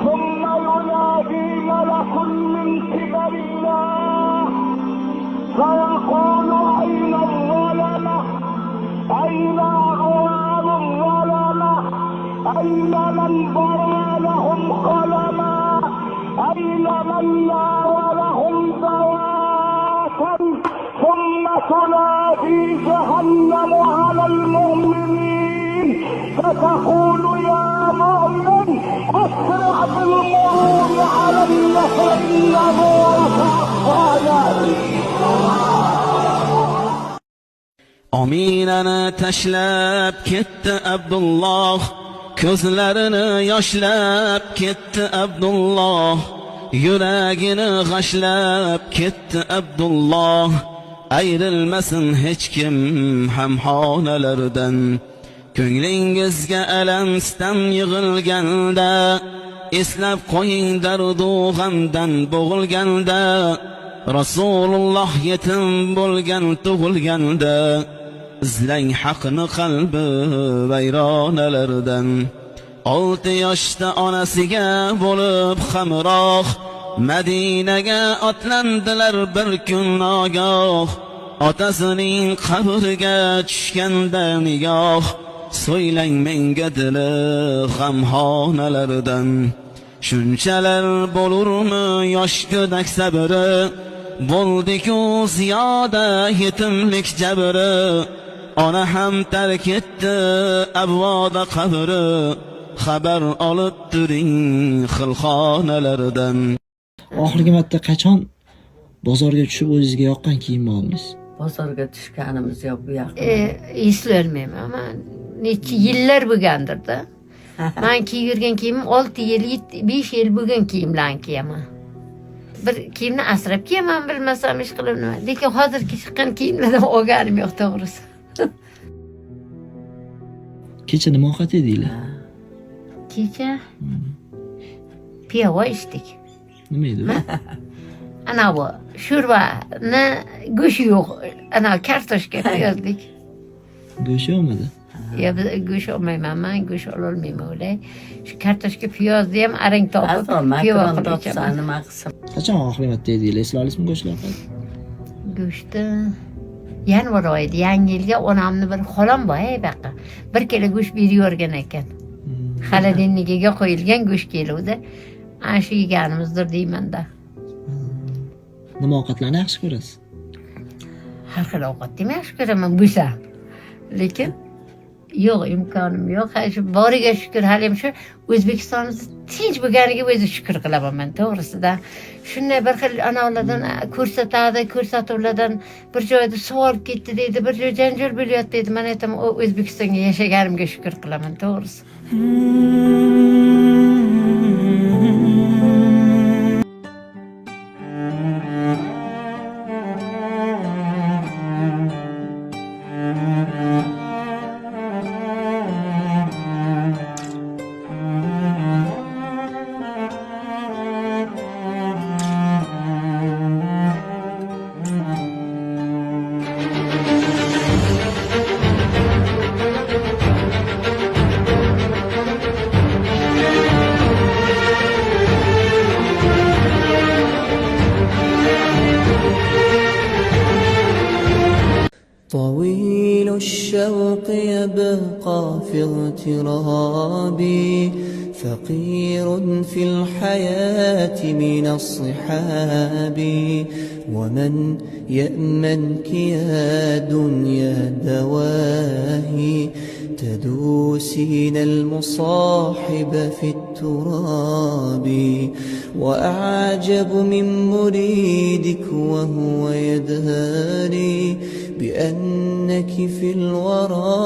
ثم ينادي ملك من قبل الله فيقول أين الظلمة؟ أين أعوان الظلمة؟ أين من ضرى لهم قلما؟ أين من ناولهم ذواتا؟ ثم تنادي جهنم على المؤمنين فتقول يا مؤمن أسرع بالمرور علي فإن نورك أخفاني. Aminani tashlab ketdi Abdulloh, ko'zlarini yoshlab ketdi Abdulloh, yuragini g'ashlab ketdi Abdulloh. Ayrilmasin hech kim ham xonalardan, ko'nglingizga alam sitam yig'ilganda, eslab qo'ying dardu g'amdan bo'g'ilganda, Rasululloh yetim bo'lgan tug'ilganda, izlang haqni qalbi vayronalardan. 6 yoshda onasiga bo'lib hamroh, Madinaga otlandilar bir kun nogoh. Otasining qabriga tushganda nigoh, so'ylang menga dili g'amxonalardan. Shunchalar bo'lurmi yosh go'dak sabri, bo'ldi-ku ziyoda yetimlik jabri. Ona ham tark etdi abvoda qabri, xabar olib turing xilxonalardan. Oxirgi marta qachon bozorga tushib o'zingizga yoqqan kiyim oldingiz? Bozorga tushganimiz yo'q bu yoqda. Eslolmayman, ama necha yillar bo'lgandir-da. Men kiyib yurgan kiyimim 6 yil, 5 yil bo'lgan kiyimlarni kiyaman. Bir kiyimni asrab kiyaman bilmasam ish qilib nima. Lekin hozirgi chiqqan kiyimlardan olganim yo'q to'g'risi. Kecha nima ovqat edinglar? Kecha piyoz ichdik. Nima edi? Ana bu sho'rbani go'shti yo'q. Ana kartoshka piyozlik. Go'sht yo'qmidi? Ya go'sht olmayman, men go'sht ololmayman o'ylay. Shu kartoshka piyozni ham arang topib, piyoz qilib ichaman. Nima qilsam? Qachon oxirgi marta edinglar? Esla olasizmi go'sht ovqat? Go'shtni yanvar oyida yangi yilga onamni bir xolam bor, buyoqqa. 1 kilo go'sht berib yuborgan ekan. Xolodilnikiga qo'yilgan go'sht keluvdi. Ana shu yeganimizdir deyman-da. Nima ovqatlarni yaxshi ko'rasiz? Har xil ovqatni yaxshi ko'raman bo'lsa. Lekin yo'q, imkonim yo'q. Shu boriga shukr, hali ham shu O'zbekistonimiz tinch bo'lganiga o'zi shukr qilaman men to'g'risida. Shunday bir xil analardan ko'rsatuvlardan bir joyda savol ketdi deydi, bir joyda janjal bo'lyapti deydi. Men aytaman, O'zbekistonga yashaganimga shukr qilaman to'g'risi. طويل الشوق يبقى في اغترابي، فقير في الحياة من الصحاب، ومن يأمنك يا دنيا دواهي، تدوسين المصاحب في التراب، وأعجب من مريدك وهو يدهري بأنك في الورى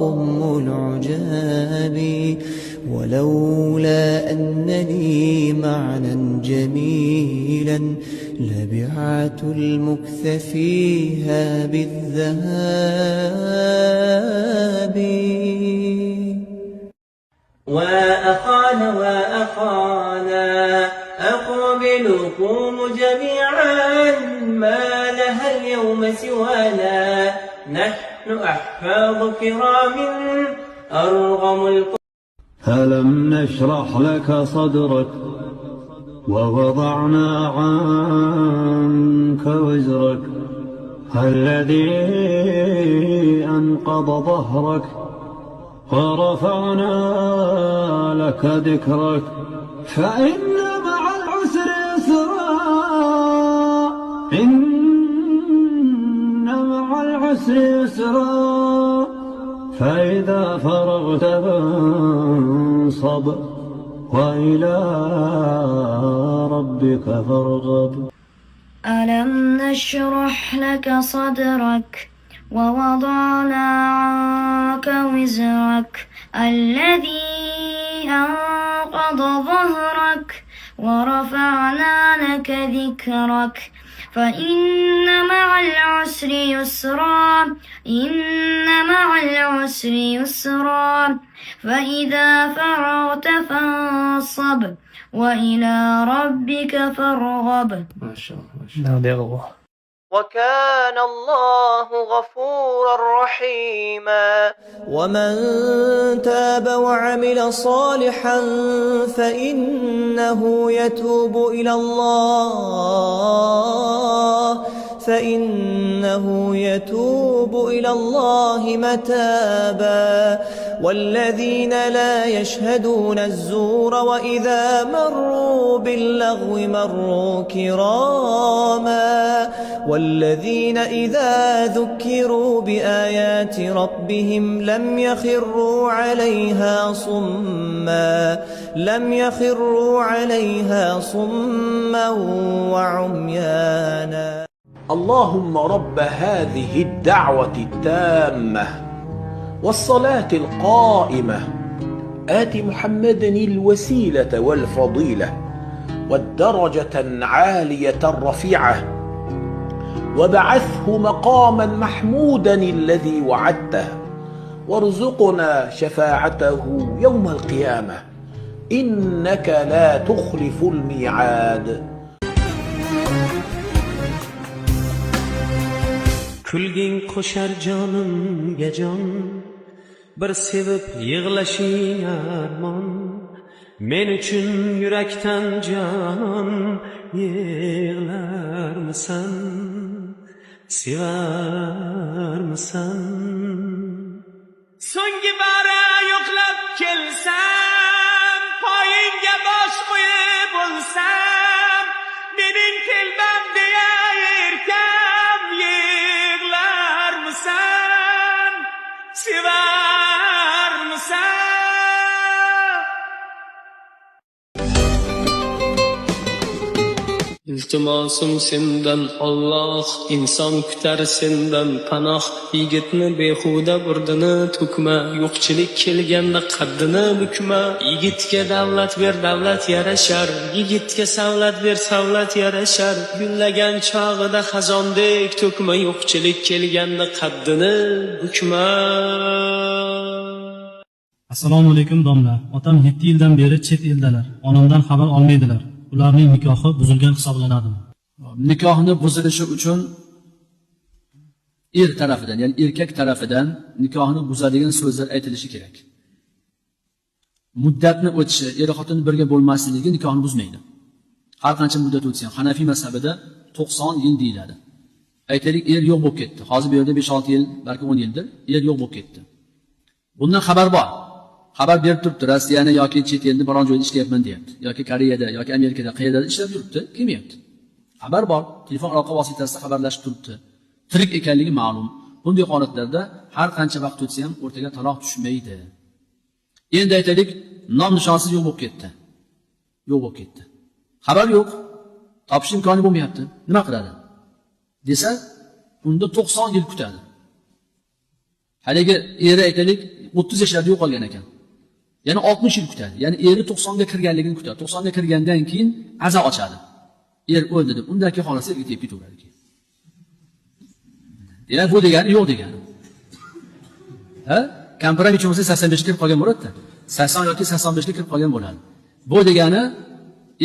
أم العجاب، ولولا أن لي معنى جميلا لبعت المكث فيها بالذهاب. وأخانا أقبلوا قوموا جميعا ما لها اليوم سوانا نحن أحفاد كرام أرغم ألم نشرح لك صدرك ووضعنا عنك وزرك الذي أنقض ظهرك ورفعنا لك ذكرك فإن مع العسر يسرا إن مع العسر يسرا فإذا فرغت فانصب وإلى ربك فارغب. ألم نشرح لك صدرك ووضعنا عنك وزرك الذي أنقض ظهرك ورفعنا لك ذكرك فإن مع العسر يسرا إن مع العسر يسرا فإذا فرغت فانصب وإلى ربك فارغب. ما شاء الله. وكان الله غفورا رحيما. ومن تاب وعمل صالحا فإنه يتوب إلى الله متابا. والذين لا يشهدون الزور وإذا مروا باللغو مروا كراما. والذين إذا ذكروا بآيات ربهم لم يخروا عليها صما وعميانا. اللهم رب هذه الدعوة التامة والصلاة القائمة آت محمدا الوسيلة والفضيلة والدرجة العالية الرفيعة وابعثه مقاما محمودا الذي وعدته وارزقنا شفاعته يوم القيامة إنك لا تخلف الميعاد. Kulging qo'shar jonimga jon, bir sevib yig'lashing armon. Men uchun yurakdan jon, yig'larmisan, sevarmisan? So'nggi bora yo'qlab kelsam, poyingga bosh qo'yib bo'lsam, mening telbam deya erkam yig'larmisan, sevarmisan? İltimosum sendan Alloh, inson kutar sendan panoh. Yigitni behuda burdini to'kma, yo'qchilik kelganda qaddini bukma. Yigitga davlat ber, davlat yarashar, yigitga savlat ber, savlat yarashar. Gullagan chog'ida xazondek to'kma, yo'qchilik kelganda qaddini bukma. Assalomu alaykum domla. Otam 7 yildan beri chet eldalar. Onamdan xabar olmaydilar. Ularning nikohi buzilgan hisoblanadimi? Nikohni buzilishi uchun er tarafidan, ya'ni erkak tarafidan nikohni buzadigan so'zlar aytilishi kerak. Muddatni o'tishi, er xotin birga bo'lmasligi nikohni buzmaydi. Har qancha muddat o'tsa ham Hanafiy mazhabida 90 yil deyiladi. Aytaylik, er yo'q bo'lib ketdi. Hozir bu yerda 5-6 yil, balki 10 yildir er yo'q bo'lib ketdi. Bundan xabar bor. Xabar berib turibdi, Rossiyani yoki chet elda biron joyda ishlayapman deyapti, yoki Koreyada yoki Amerikada qayerda ishlab yuribdi, kelmayapti. Xabar bor, telefon aloqa vositasida xabarlashib turibdi. Tirik ekanligi ma'lum. Bunday holatlarda har qancha vaqt o'tsa ham o'rtaga taloq tushmaydi. Endi aytaylik, nom nishonsiz yo'q bo'lib ketdi. Yo'q bo'lib ketdi. Xabar yo'q, topish imkoni bo'lmayapti. Nima qiladi? Desa, unda 90 yil kutadi. Haligi eri aytaylik 30 yoshlarda yo'qolgan ekan. Ya'ni 60 yil kutadi. Ya'ni eri 90 ga kirganligini kutadi. 90 ga kirgandan keyin aza ochadi. Er o'ldi deb, undan keyin xonasi erga tegib ketaveradi. Demak, bu degani yo'q degani. Ha? Kampira hech bo'lmasa 85 ga kirib qolgan bo'ladi. 80 yoki 85 ga kirib qolgan bo'ladi. Bu degani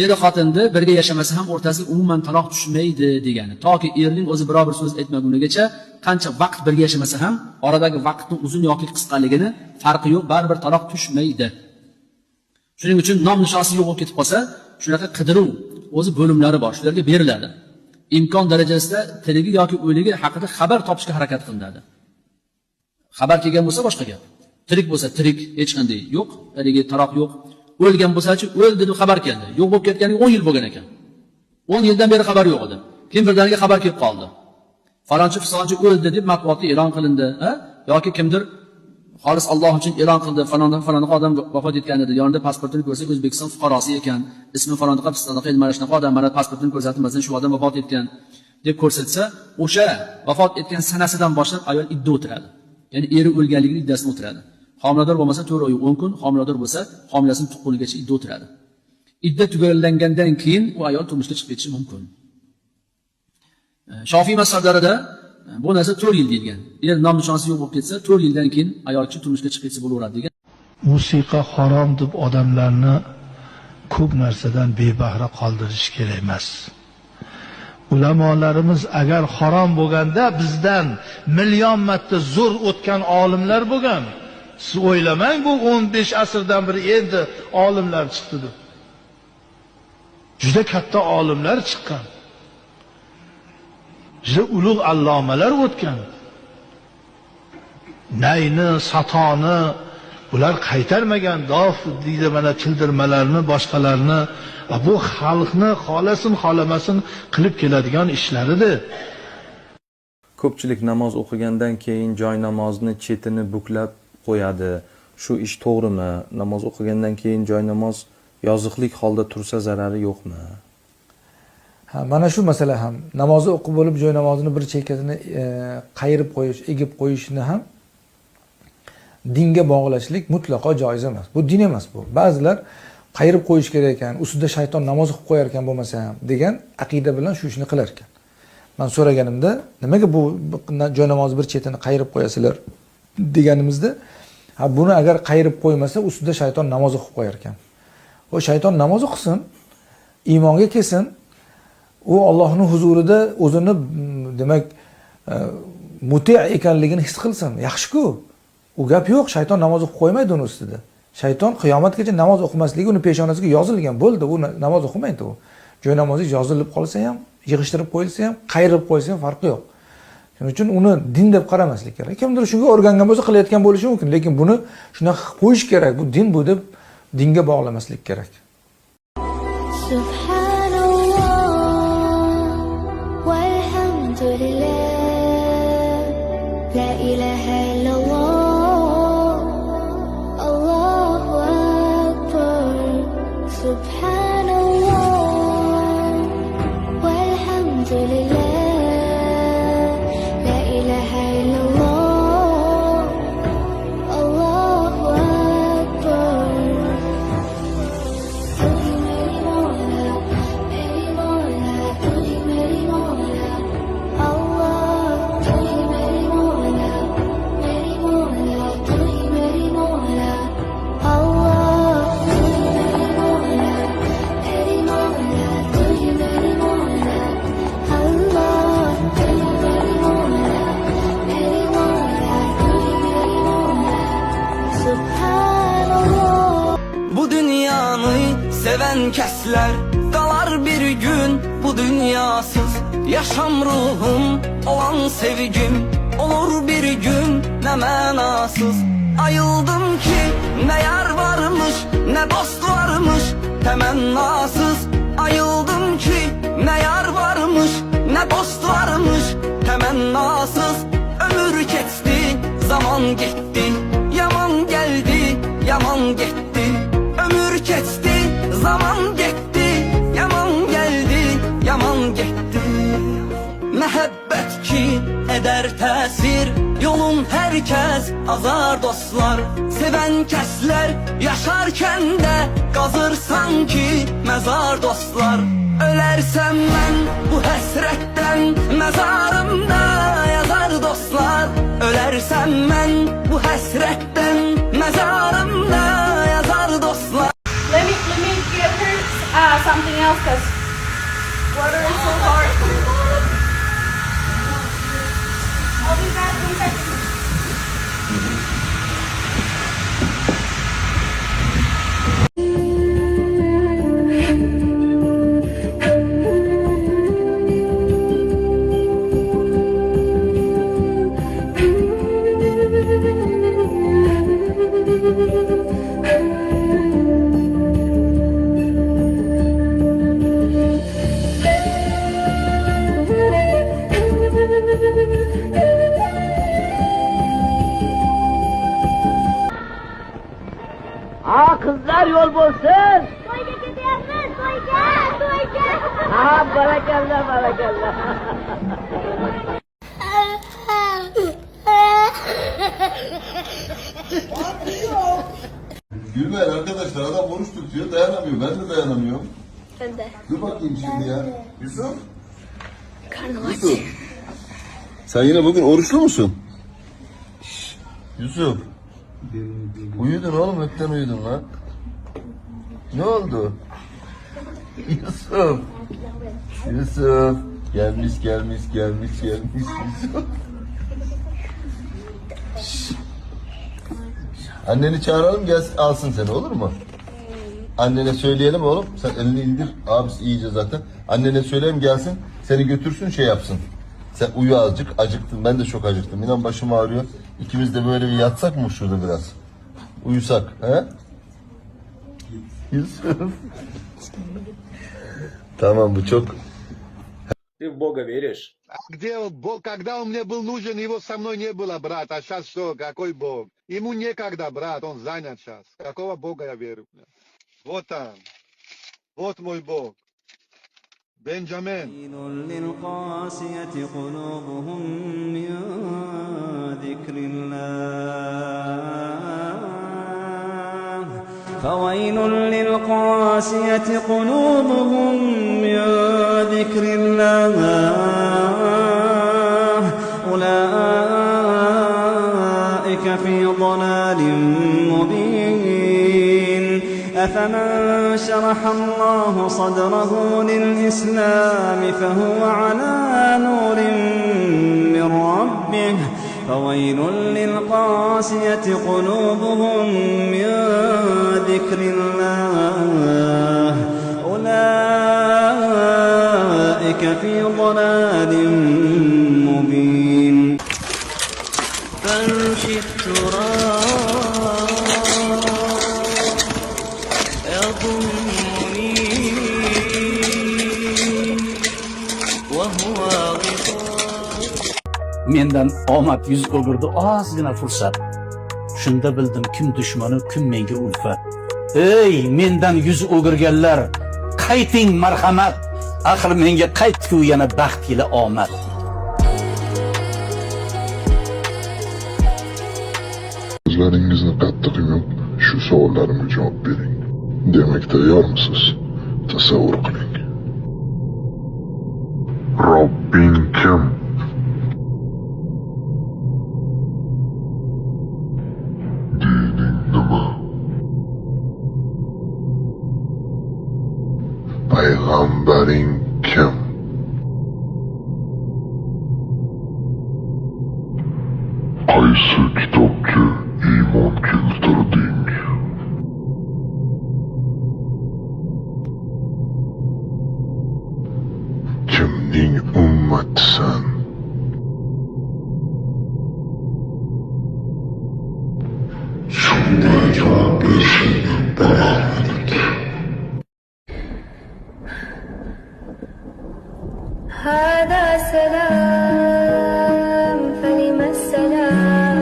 er xotinni birga yashamasa ham o'rtasiga umuman taloq tushmaydi degani. Toki erning o'zi biror bir so'z aytmagunigacha, qancha vaqt birga yashamasa ham oradagi vaqtning uzun yoki qisqaligini farqi yo'q, baribir taloq tushmaydi. Shuning uchun nom nishonsi yo'q bo'lib ketib qolsa, shunaqa qidiruv o'zi bo'limlari bor, shularga beriladi. Imkon darajasida tirigi yoki o'ligi haqida xabar topishga harakat qilinadi. Xabar kelgan bo'lsa boshqa gap. Tirik bo'lsa tirik, hech qanday yo'q, haligi taloq yo'q. O'lgan bo'lsa-chi, o'ldi deb xabar keldi. Yo'q bo'lib ketganiga 10 yil bo'lgan ekan. 10 yildan beri xabar yo'q edi. Keyin birdaniga xabar kelib qoldi. Falonchi fisonchi o'ldi deb matbuotda e'lon qilindi, yoki kimdir xolis Alloh uchun e'lon qildi, falon odam vafot etgan edi. Yonida pasportini ko'rsak, O'zbekiston fuqarosi ekan. Ismi falonaqa pistanaqa edi, mana shunaqa odam, mana pasportini ko'rsatmasdan shu odam vafot etgan deb ko'rsatsa, o'sha vafot etgan sanasidan boshlab ayol idda o'tiradi. Ya'ni eri o'lganligini iddasini o'tiradi. Homilador bo'lmasa 4 oy 10 kun, homilador bo'lsa homilasini tuqqunigacha idda o'tiradi. Idda tugallangandan keyin u ayol turmushga chiqib ketishi mumkin. Shofiy mazhablarida bu narsa 4 yil deyilgan. Er nom nishonsi yo'q bo'lib ketsa, 4 yildan keyin ayol kishi turmushga chiqib ketsa bo'laveradi degan. Musiqa harom deb odamlarni ko'p narsadan bebahra qoldirish kerak emas. Ulamolarimiz agar harom bo'lganda bizdan million marta zo'r o'tgan olimlar bo'lgan. Siz o'ylamang bu 15 asrdan beri endi olimlar chiqdi deb. Juda katta olimlar chiqqan. Juda ulug' allomalar o'tgan. Nayni, satoni ular qaytarmagan, dof deydi mana tildirmalarni, boshqalarni. Bu xalqni xolasin, xolamasin qilib keladigan ishlaridir. Ko'pchilik namoz o'qigandan keyin joy namozni chetini buklab qo'yadi. Shu ish to'g'rimi? Namoz o'qigandan keyin joy namoz yoziqlik holda tursa zarari yo'qmi? Ha, mana shu masala ham namozni o'qib bo'lib joy namozini bir chekkasini qayirib qo'yish, egib qo'yishni ham dinga bog'lashlik mutlaqo joiz emas. Bu din emas bu. Ba'zilar qayirib qo'yish kerak ekan, ustida shayton namoz o'qib qo'yar ekan bo'lmasa ham degan aqida bilan shu ishni qilar ekan. Men so'raganimda, nimaga bu joy namozni bir chetini qayirib qo'yasizlar deganimizda, ha buni agar qayirib qo'ymasa ustida shayton namoz o'qib qo'yar ekan. O shayton namoz o'qisin, iymonga kelsin, u Allohning huzurida o'zini demak muti ekanligini his qilsin. Yaxshi-ku. U gap yo'q, shayton namoz o'qib qo'ymaydi uni ustida. Shayton qiyomatgacha namoz o'qimasligi uni peshonasiga yozilgan bo'ldi. U namoz o'qimaydi u. Joy namozi yozilib qolsa ham, yig'ishtirib qo'yilsa ham, qayirib qo'ysa ham farqi yo'q. Shuning uchun uni din deb qaramaslik kerak. Kimdir shunga o'rgangan bo'lsa qilayotgan bo'lishi mumkin, lekin buni shunaqa qo'yish kerak. Bu din bu deb dinga bog'lamaslik kerak. La ilaha illalloh, Allohu akbar, subhanalloh, walhamdulillah, la ilaha illalloh, Allohu akbar. Bu dünyanı seven kəslər qalar bir gün bu dünyasız. Yaşam ruhum olan sevgim olur bir gün ne mənasız. Ayıldım ki ne yar varmış ne dost varmış temennasız. Ayıldım ki ne yar varmış ne dost varmış temennasız. Ömür geçti, zaman gitti, yaman geldi, yaman gitti. Ömür geçti, zaman gitti, yaman geldi, yaman gitti. Mehabbet ki eder tesir, yolun herkes azar dostlar. Seven kesler yaşarken de kazır sanki mezar dostlar. Ölersem ben bu hasretten mezarımda yazar dostlar. Ölersem ben bu hasretten mezarımda yazar dostlar. Let me get her something else because water is so hard. I'll be back in a second. Kızlar yol bulsun. Toyga ketyapmiz, toyga. Ha, barakallah, barakallah. Gülmeyin arkadaşlar, adam oruç tutuyor, dayanamıyor. Ben de dayanamıyorum. Ben de. Dur bakayım şimdi ya. Yusuf. Karnım aç. Yusuf. Sen yine bugün oruçlu musun? Yusuf. Uyudun oğlum, hepten uyudun lan. Ne oldu? Yusuf. Yusuf. Gelmiş Yusuf. Anneni çağıralım, gelsin alsın seni, olur mu? Annene söyleyelim oğlum. Sen elini indir. Abisi iyice zaten. Annene söyleyelim gelsin. Seni götürsün, şey yapsın. Sen uyu azıcık. Acıktın. Ben de çok acıktım. İnan başım ağrıyor. İkimiz de böyle bir yatsak mı şurada biraz? Uyusak. He? Yusuf. Tamam, bu çok... Ты в Бога веришь? Где Бог? Когда он мне был нужен, его со мной не было, брат. А сейчас что? Какой Бог? Ему некогда, брат, он занят сейчас. Какого Бога я верю? Вот там. Вот мой Бог. Бенджамин. للقاسية قلوبهم من ذكر الله فويل للقاسية قلوبهم من ذكر الله أولئك في ضلال مبين أفمن شرح الله صدره للإسلام فهو على نور من ربه فويل للقاسية قلوبهم من ذكر الله أولئك في ضلال مبين فامشي التراب يضمني وهو mendan omad yuz o'girdi ozgina fursat. Shunda bildim kim dushmani, kim menga ulfat. Ey mendan yuz o'girganlar, qayting marhamat. Axir menga qaytku yana baxt ila omad. Ko'zlaringizni qattiq yumib, shu savollarimga javob bering. Demak, tayyormisiz? Tasavvur qiling. Robbing kim? Dining nima? Payg'ambaring kim? Qaysi kitobga iymon keltirding? Kimning ummatisan? Shunday javob berishingni bilardik. هذا سلام فلما السلام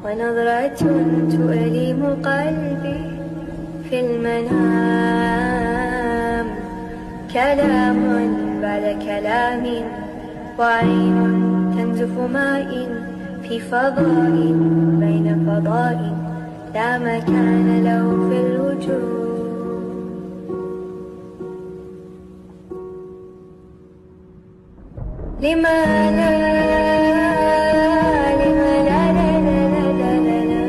ونظرة تؤلم قلبي في المنام كلام بعد كلام وعين تنزف ماء في فضاء بين فضاء لا مكان له في الوجود لما لا لما لا لا لا لا لا لا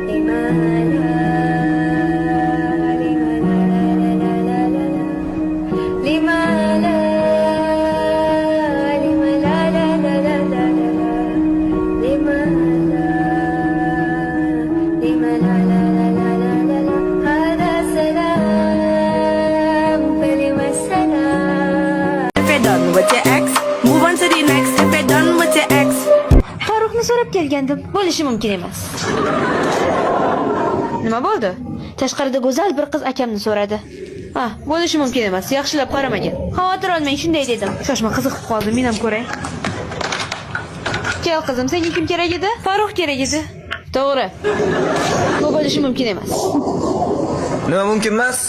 لما لا kelgandim. Bo'lishi mumkin emas. Nima bo'ldi? Tashqarida go'zal bir qiz akamni so'radi. Ha, bo'lishi mumkin emas. Yaxshilab qaramagan. Xavotir olmang, shunday dedim. Shoshma, qiziqib qoldim, men ham ko'ray. Kel qizim, senga kim kerak edi? Farruh kerak edi. To'g'ri. Bu bo'lishi mumkin emas. Nima mumkin emas?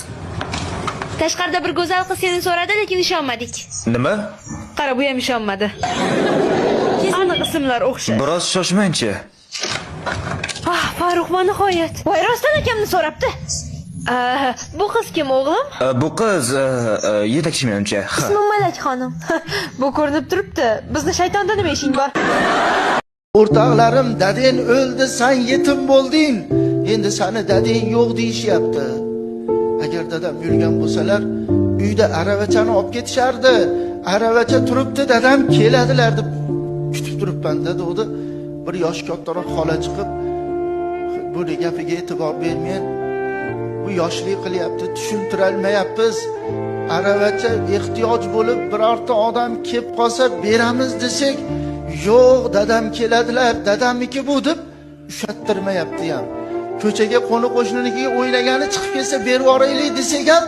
Tashqarida bir go'zal qiz seni so'radi, lekin ishonmadik. Nima? Qara, bu ham ishonmadi. Aniq ismlar o'xshash. Biroz shoshmangchi. Ah, Farruh va nihoyat. Voy, rostdan akamni so'rabdi. Bu qiz kim, o'g'lim? Bu qiz yetakchi menimcha. Ismim Malak xonim. Bu ko'rinib turibdi. Bizni shaytonda nima ishing bor? O'rtoqlarim, dadang o'ldi, sen yetim bo'lding. Endi seni dadang yo'q deyishyapti. Agar dadam yurgan bo'lsalar, uyda aravachani olib ketishardi. Aravacha turibdi, dadam keladilar deb kutib turibman dedi. Bir yosh kattaroq xola chiqib, bu gapiga e'tibor bermayin. Bu yoshlik qilyapti, tushuntira olmayapmiz. Aravacha ehtiyoj bo'lib birorta odam kelib qolsa beramiz desak, yo'q, dadam keladilar, dadamniki bu deb ushattirmayapti ham. Ko'chaga qo'ni qo'shninikiga o'ynagani chiqib kelsa berib yuboraylik desak ham,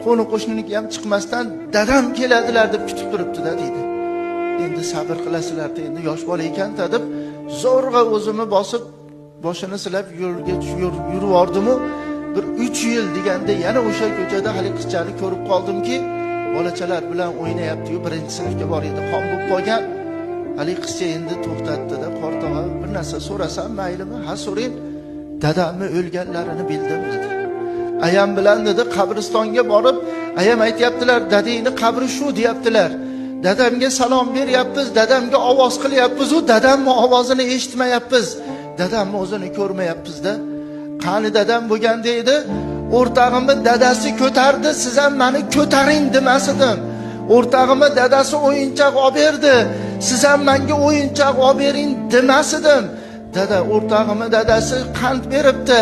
qo'ni qo'shniniki ham chiqmasdan dadam keladilar deb kutib turibdi-da deydi. Endi sabr qilasizlar-da, endi yosh bola ekan-da deb zo'rg'a o'zimni bosib boshini silab yo'lga yurib yordim-u, bir 3 yil deganda yana o'sha ko'chada hali qizchani ko'rib qoldimki, bolachalar bilan o'ynayapti-yu, 1-sinfga bor edi, xon bo'lib qolgan. Hali qizcha endi to'xtatdi-da, "Qortog'a, bir narsa so'rasam maylimi?" "Ha, so'rang. Dadamni o'lganlarini bildim" dedi. Ayam bilan dedi qabristonga borib, ayam aytayaptilar, "Dadangni qabri shu" deyaptilar. Dadamga salom beryapmiz, dadamga ovoz qilyapmiz, u dadamning ovozini eshitmayapmiz. Dadamni o'zini ko'rmayapmiz-da. Qani dadam bo'lganda edi, o'rtog'imni dadasi ko'tardi, siz ham meni ko'taring demasidim. O'rtog'imni dadasi o'yinchoq olib berdi, siz ham menga o'yinchoq olib bering demasidim. Dada, o'rtog'imni dadasi qand beribdi,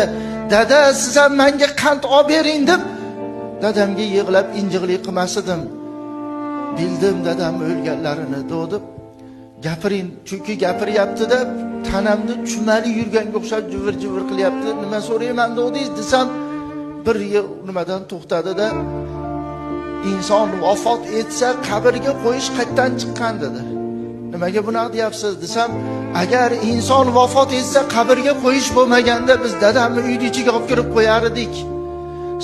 dada siz ham menga qand olib bering deb dadamga yig'lab injiqlik qilmasidim. Bildim dadam o'lganlarini deb gapiring, chunki gapiryapti-da, tanamni chumali yurganga o'xshab jivir-jivir qilyapti. Nima so'rayman dedingiz desam, bir nimadan to'xtadi-da, inson vafot etsa qabrga qo'yish qayerdan chiqqan dedi. Nimaga bunaqa deyapsiz desam, agar inson vafot etsa qabrga qo'yish bo'lmaganda biz dadamni uyning ichiga olib kirib qo'yar edik.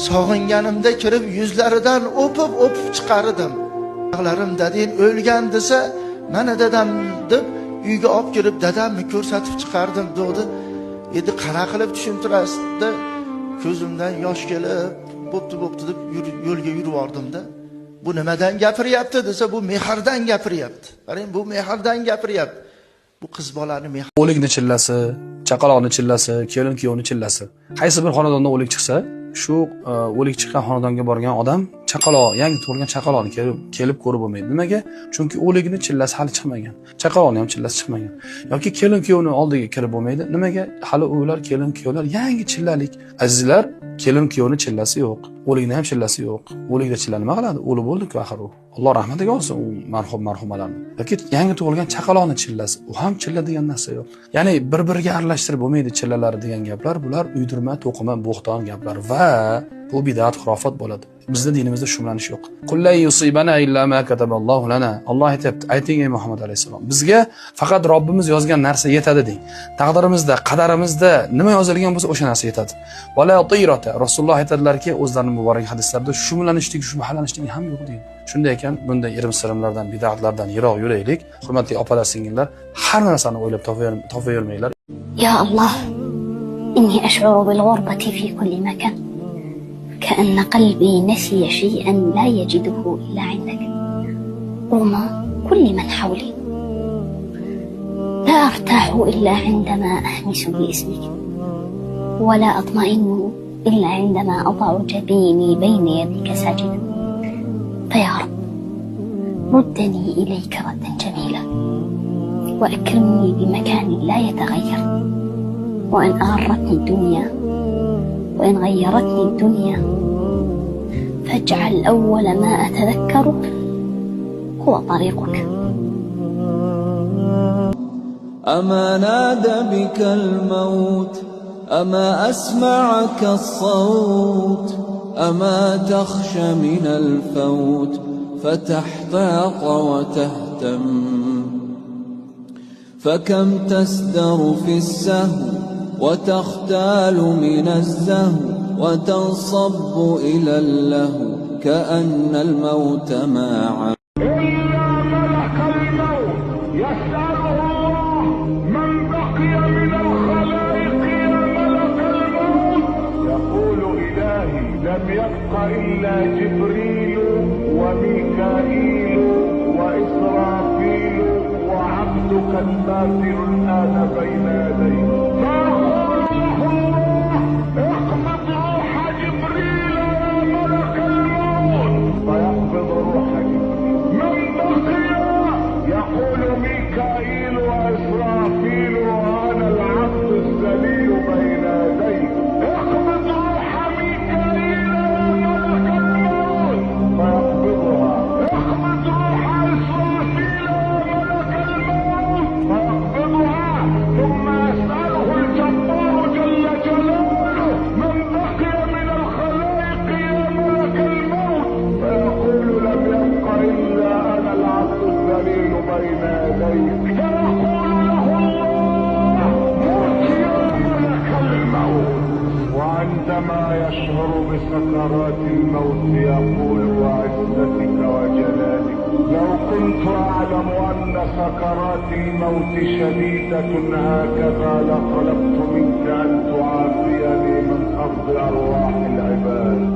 Sog'inganimda kirib yuzlaridan o'pib chiqardim. O'g'larim dadang o'lgan desa, mana dadam deb uyga olib kirib dadamni ko'rsatib chiqardim dedi. Endi qara qilib tushuntirasizda, ko'zimdan yosh kelib, bo'pti deb yo'lga yurib bordim-da. Bu nimadan gapiryapti desa, bu mehrdan gapiryapti. Qarang, bu mehrdan gapiryapti. Bu qiz bolani mehr. O'likni chillasi, chaqaloqni chillasi, kelin kuyovni chillasi. Qaysi bir xonadonda o'lik chiqsa, shu o'lik chiqqan xonadonga borgan odam chaqaloq, yangi tug'ilgan chaqaloqni kelib ko'rib bo'lmaydi. Nimaga? Chunki o'likni chillasi hali chiqmagan. Chaqaloqning ham chillasi chiqmagan. Yoki kelin kuyovni oldiga kirib bo'lmaydi. Nimaga? Hali ular kelin kuyovlar yangi chillalik. Azizlar, kelin kuyovni chillasi yo'q. O'likni ham chillasi yo'q. O'likda chilla nima qiladi? O'lib bo'ldi-ku axir u. Alloh rahmatiga olsin u marhumalarni. Yoki yangi tug'ilgan chaqaloqni chillasi, u ham chilla degan narsa yo'q. Ya'ni bir-biriga aralashtirib bo'lmaydi chillalari degan gaplar, bular uydirma, to'qima, bo'xton gaplar va bu bid'at, xurofot bo'ladi. Bizning dinimizda shumlanish yo'q. Qullay yusibana illa ma kataballohu lana. Alloh aytibdi, ayting ey Muhammad alayhisalom, bizga faqat Robbimiz yozgan narsa yetadi deng. Taqdirimizda, qadarimizda nima yozilgan bo'lsa o'sha narsa yetadi. Wala tirata. Rasululloh aytadilarki, o'zlarining muborak hadislarida shumlanishlik, shumhalanishlik ham yo'q deydi. Shunday ekan, bunday irim-sirimlardan, bid'atlardan yiroq yuraylik. Hurmatli opalar, singillar, har narsani o'ylab topavermanglar. Ya Allah, inni ash'uru bil ghurbati fi kulli makan. كأن قلبي نسي شيئا لا يجده إلا عندك رغم كل من حولي لا أرتاح إلا عندما أهمس باسمك ولا أطمئن إلا عندما أضع جبيني بين يديك ساجدا فيا رب ردني إليك ردا جميلا وأكرمني بمكان لا يتغير وإن أغرتني الدنيا وإن غيرتني الدنيا فاجعل أول ما أتذكره هو طريقك. أما نادى بك الموت أما أسمعك الصوت أما تخشى من الفوت فتحتاط وتهتم فكم تسدر في السهو وتختال من الزهو وتنصب إلى اللهو كأن الموت معه إلا ملك الموت يسأله الله من بقي من الخلائق يا ملك الموت يقول إلهي لم يبق إلا جبريل وميكائيل وإسرافيل وعبدك الماثل الآن بين يديك فيقول له الله اقبض روح جبريل يا ملك الموت فيقبض روح جبريل من بقي يقول ميكائيل وإسرافيل وأنا العبد الذليل بين يديك اقبض روح ميكائيل يا ملك الموت فيقبضها اقبض روح إسرافيل يا ملك الموت فيقبضها ثم يسأله الجبار جل جلاله من بقي من الخلائق يا ملك الموت فيقول لم يبق إلا أنا العبد الذليل بين يديك فيقول له الله موت يا ملك الموت وعندما يشعر بسكرات الموت يقول وعزتك وجلالك لو كنت أعلم أن سكرات الموت شديدة هكذا لطلبت منك أن تعافيني من قبض أرواح العباد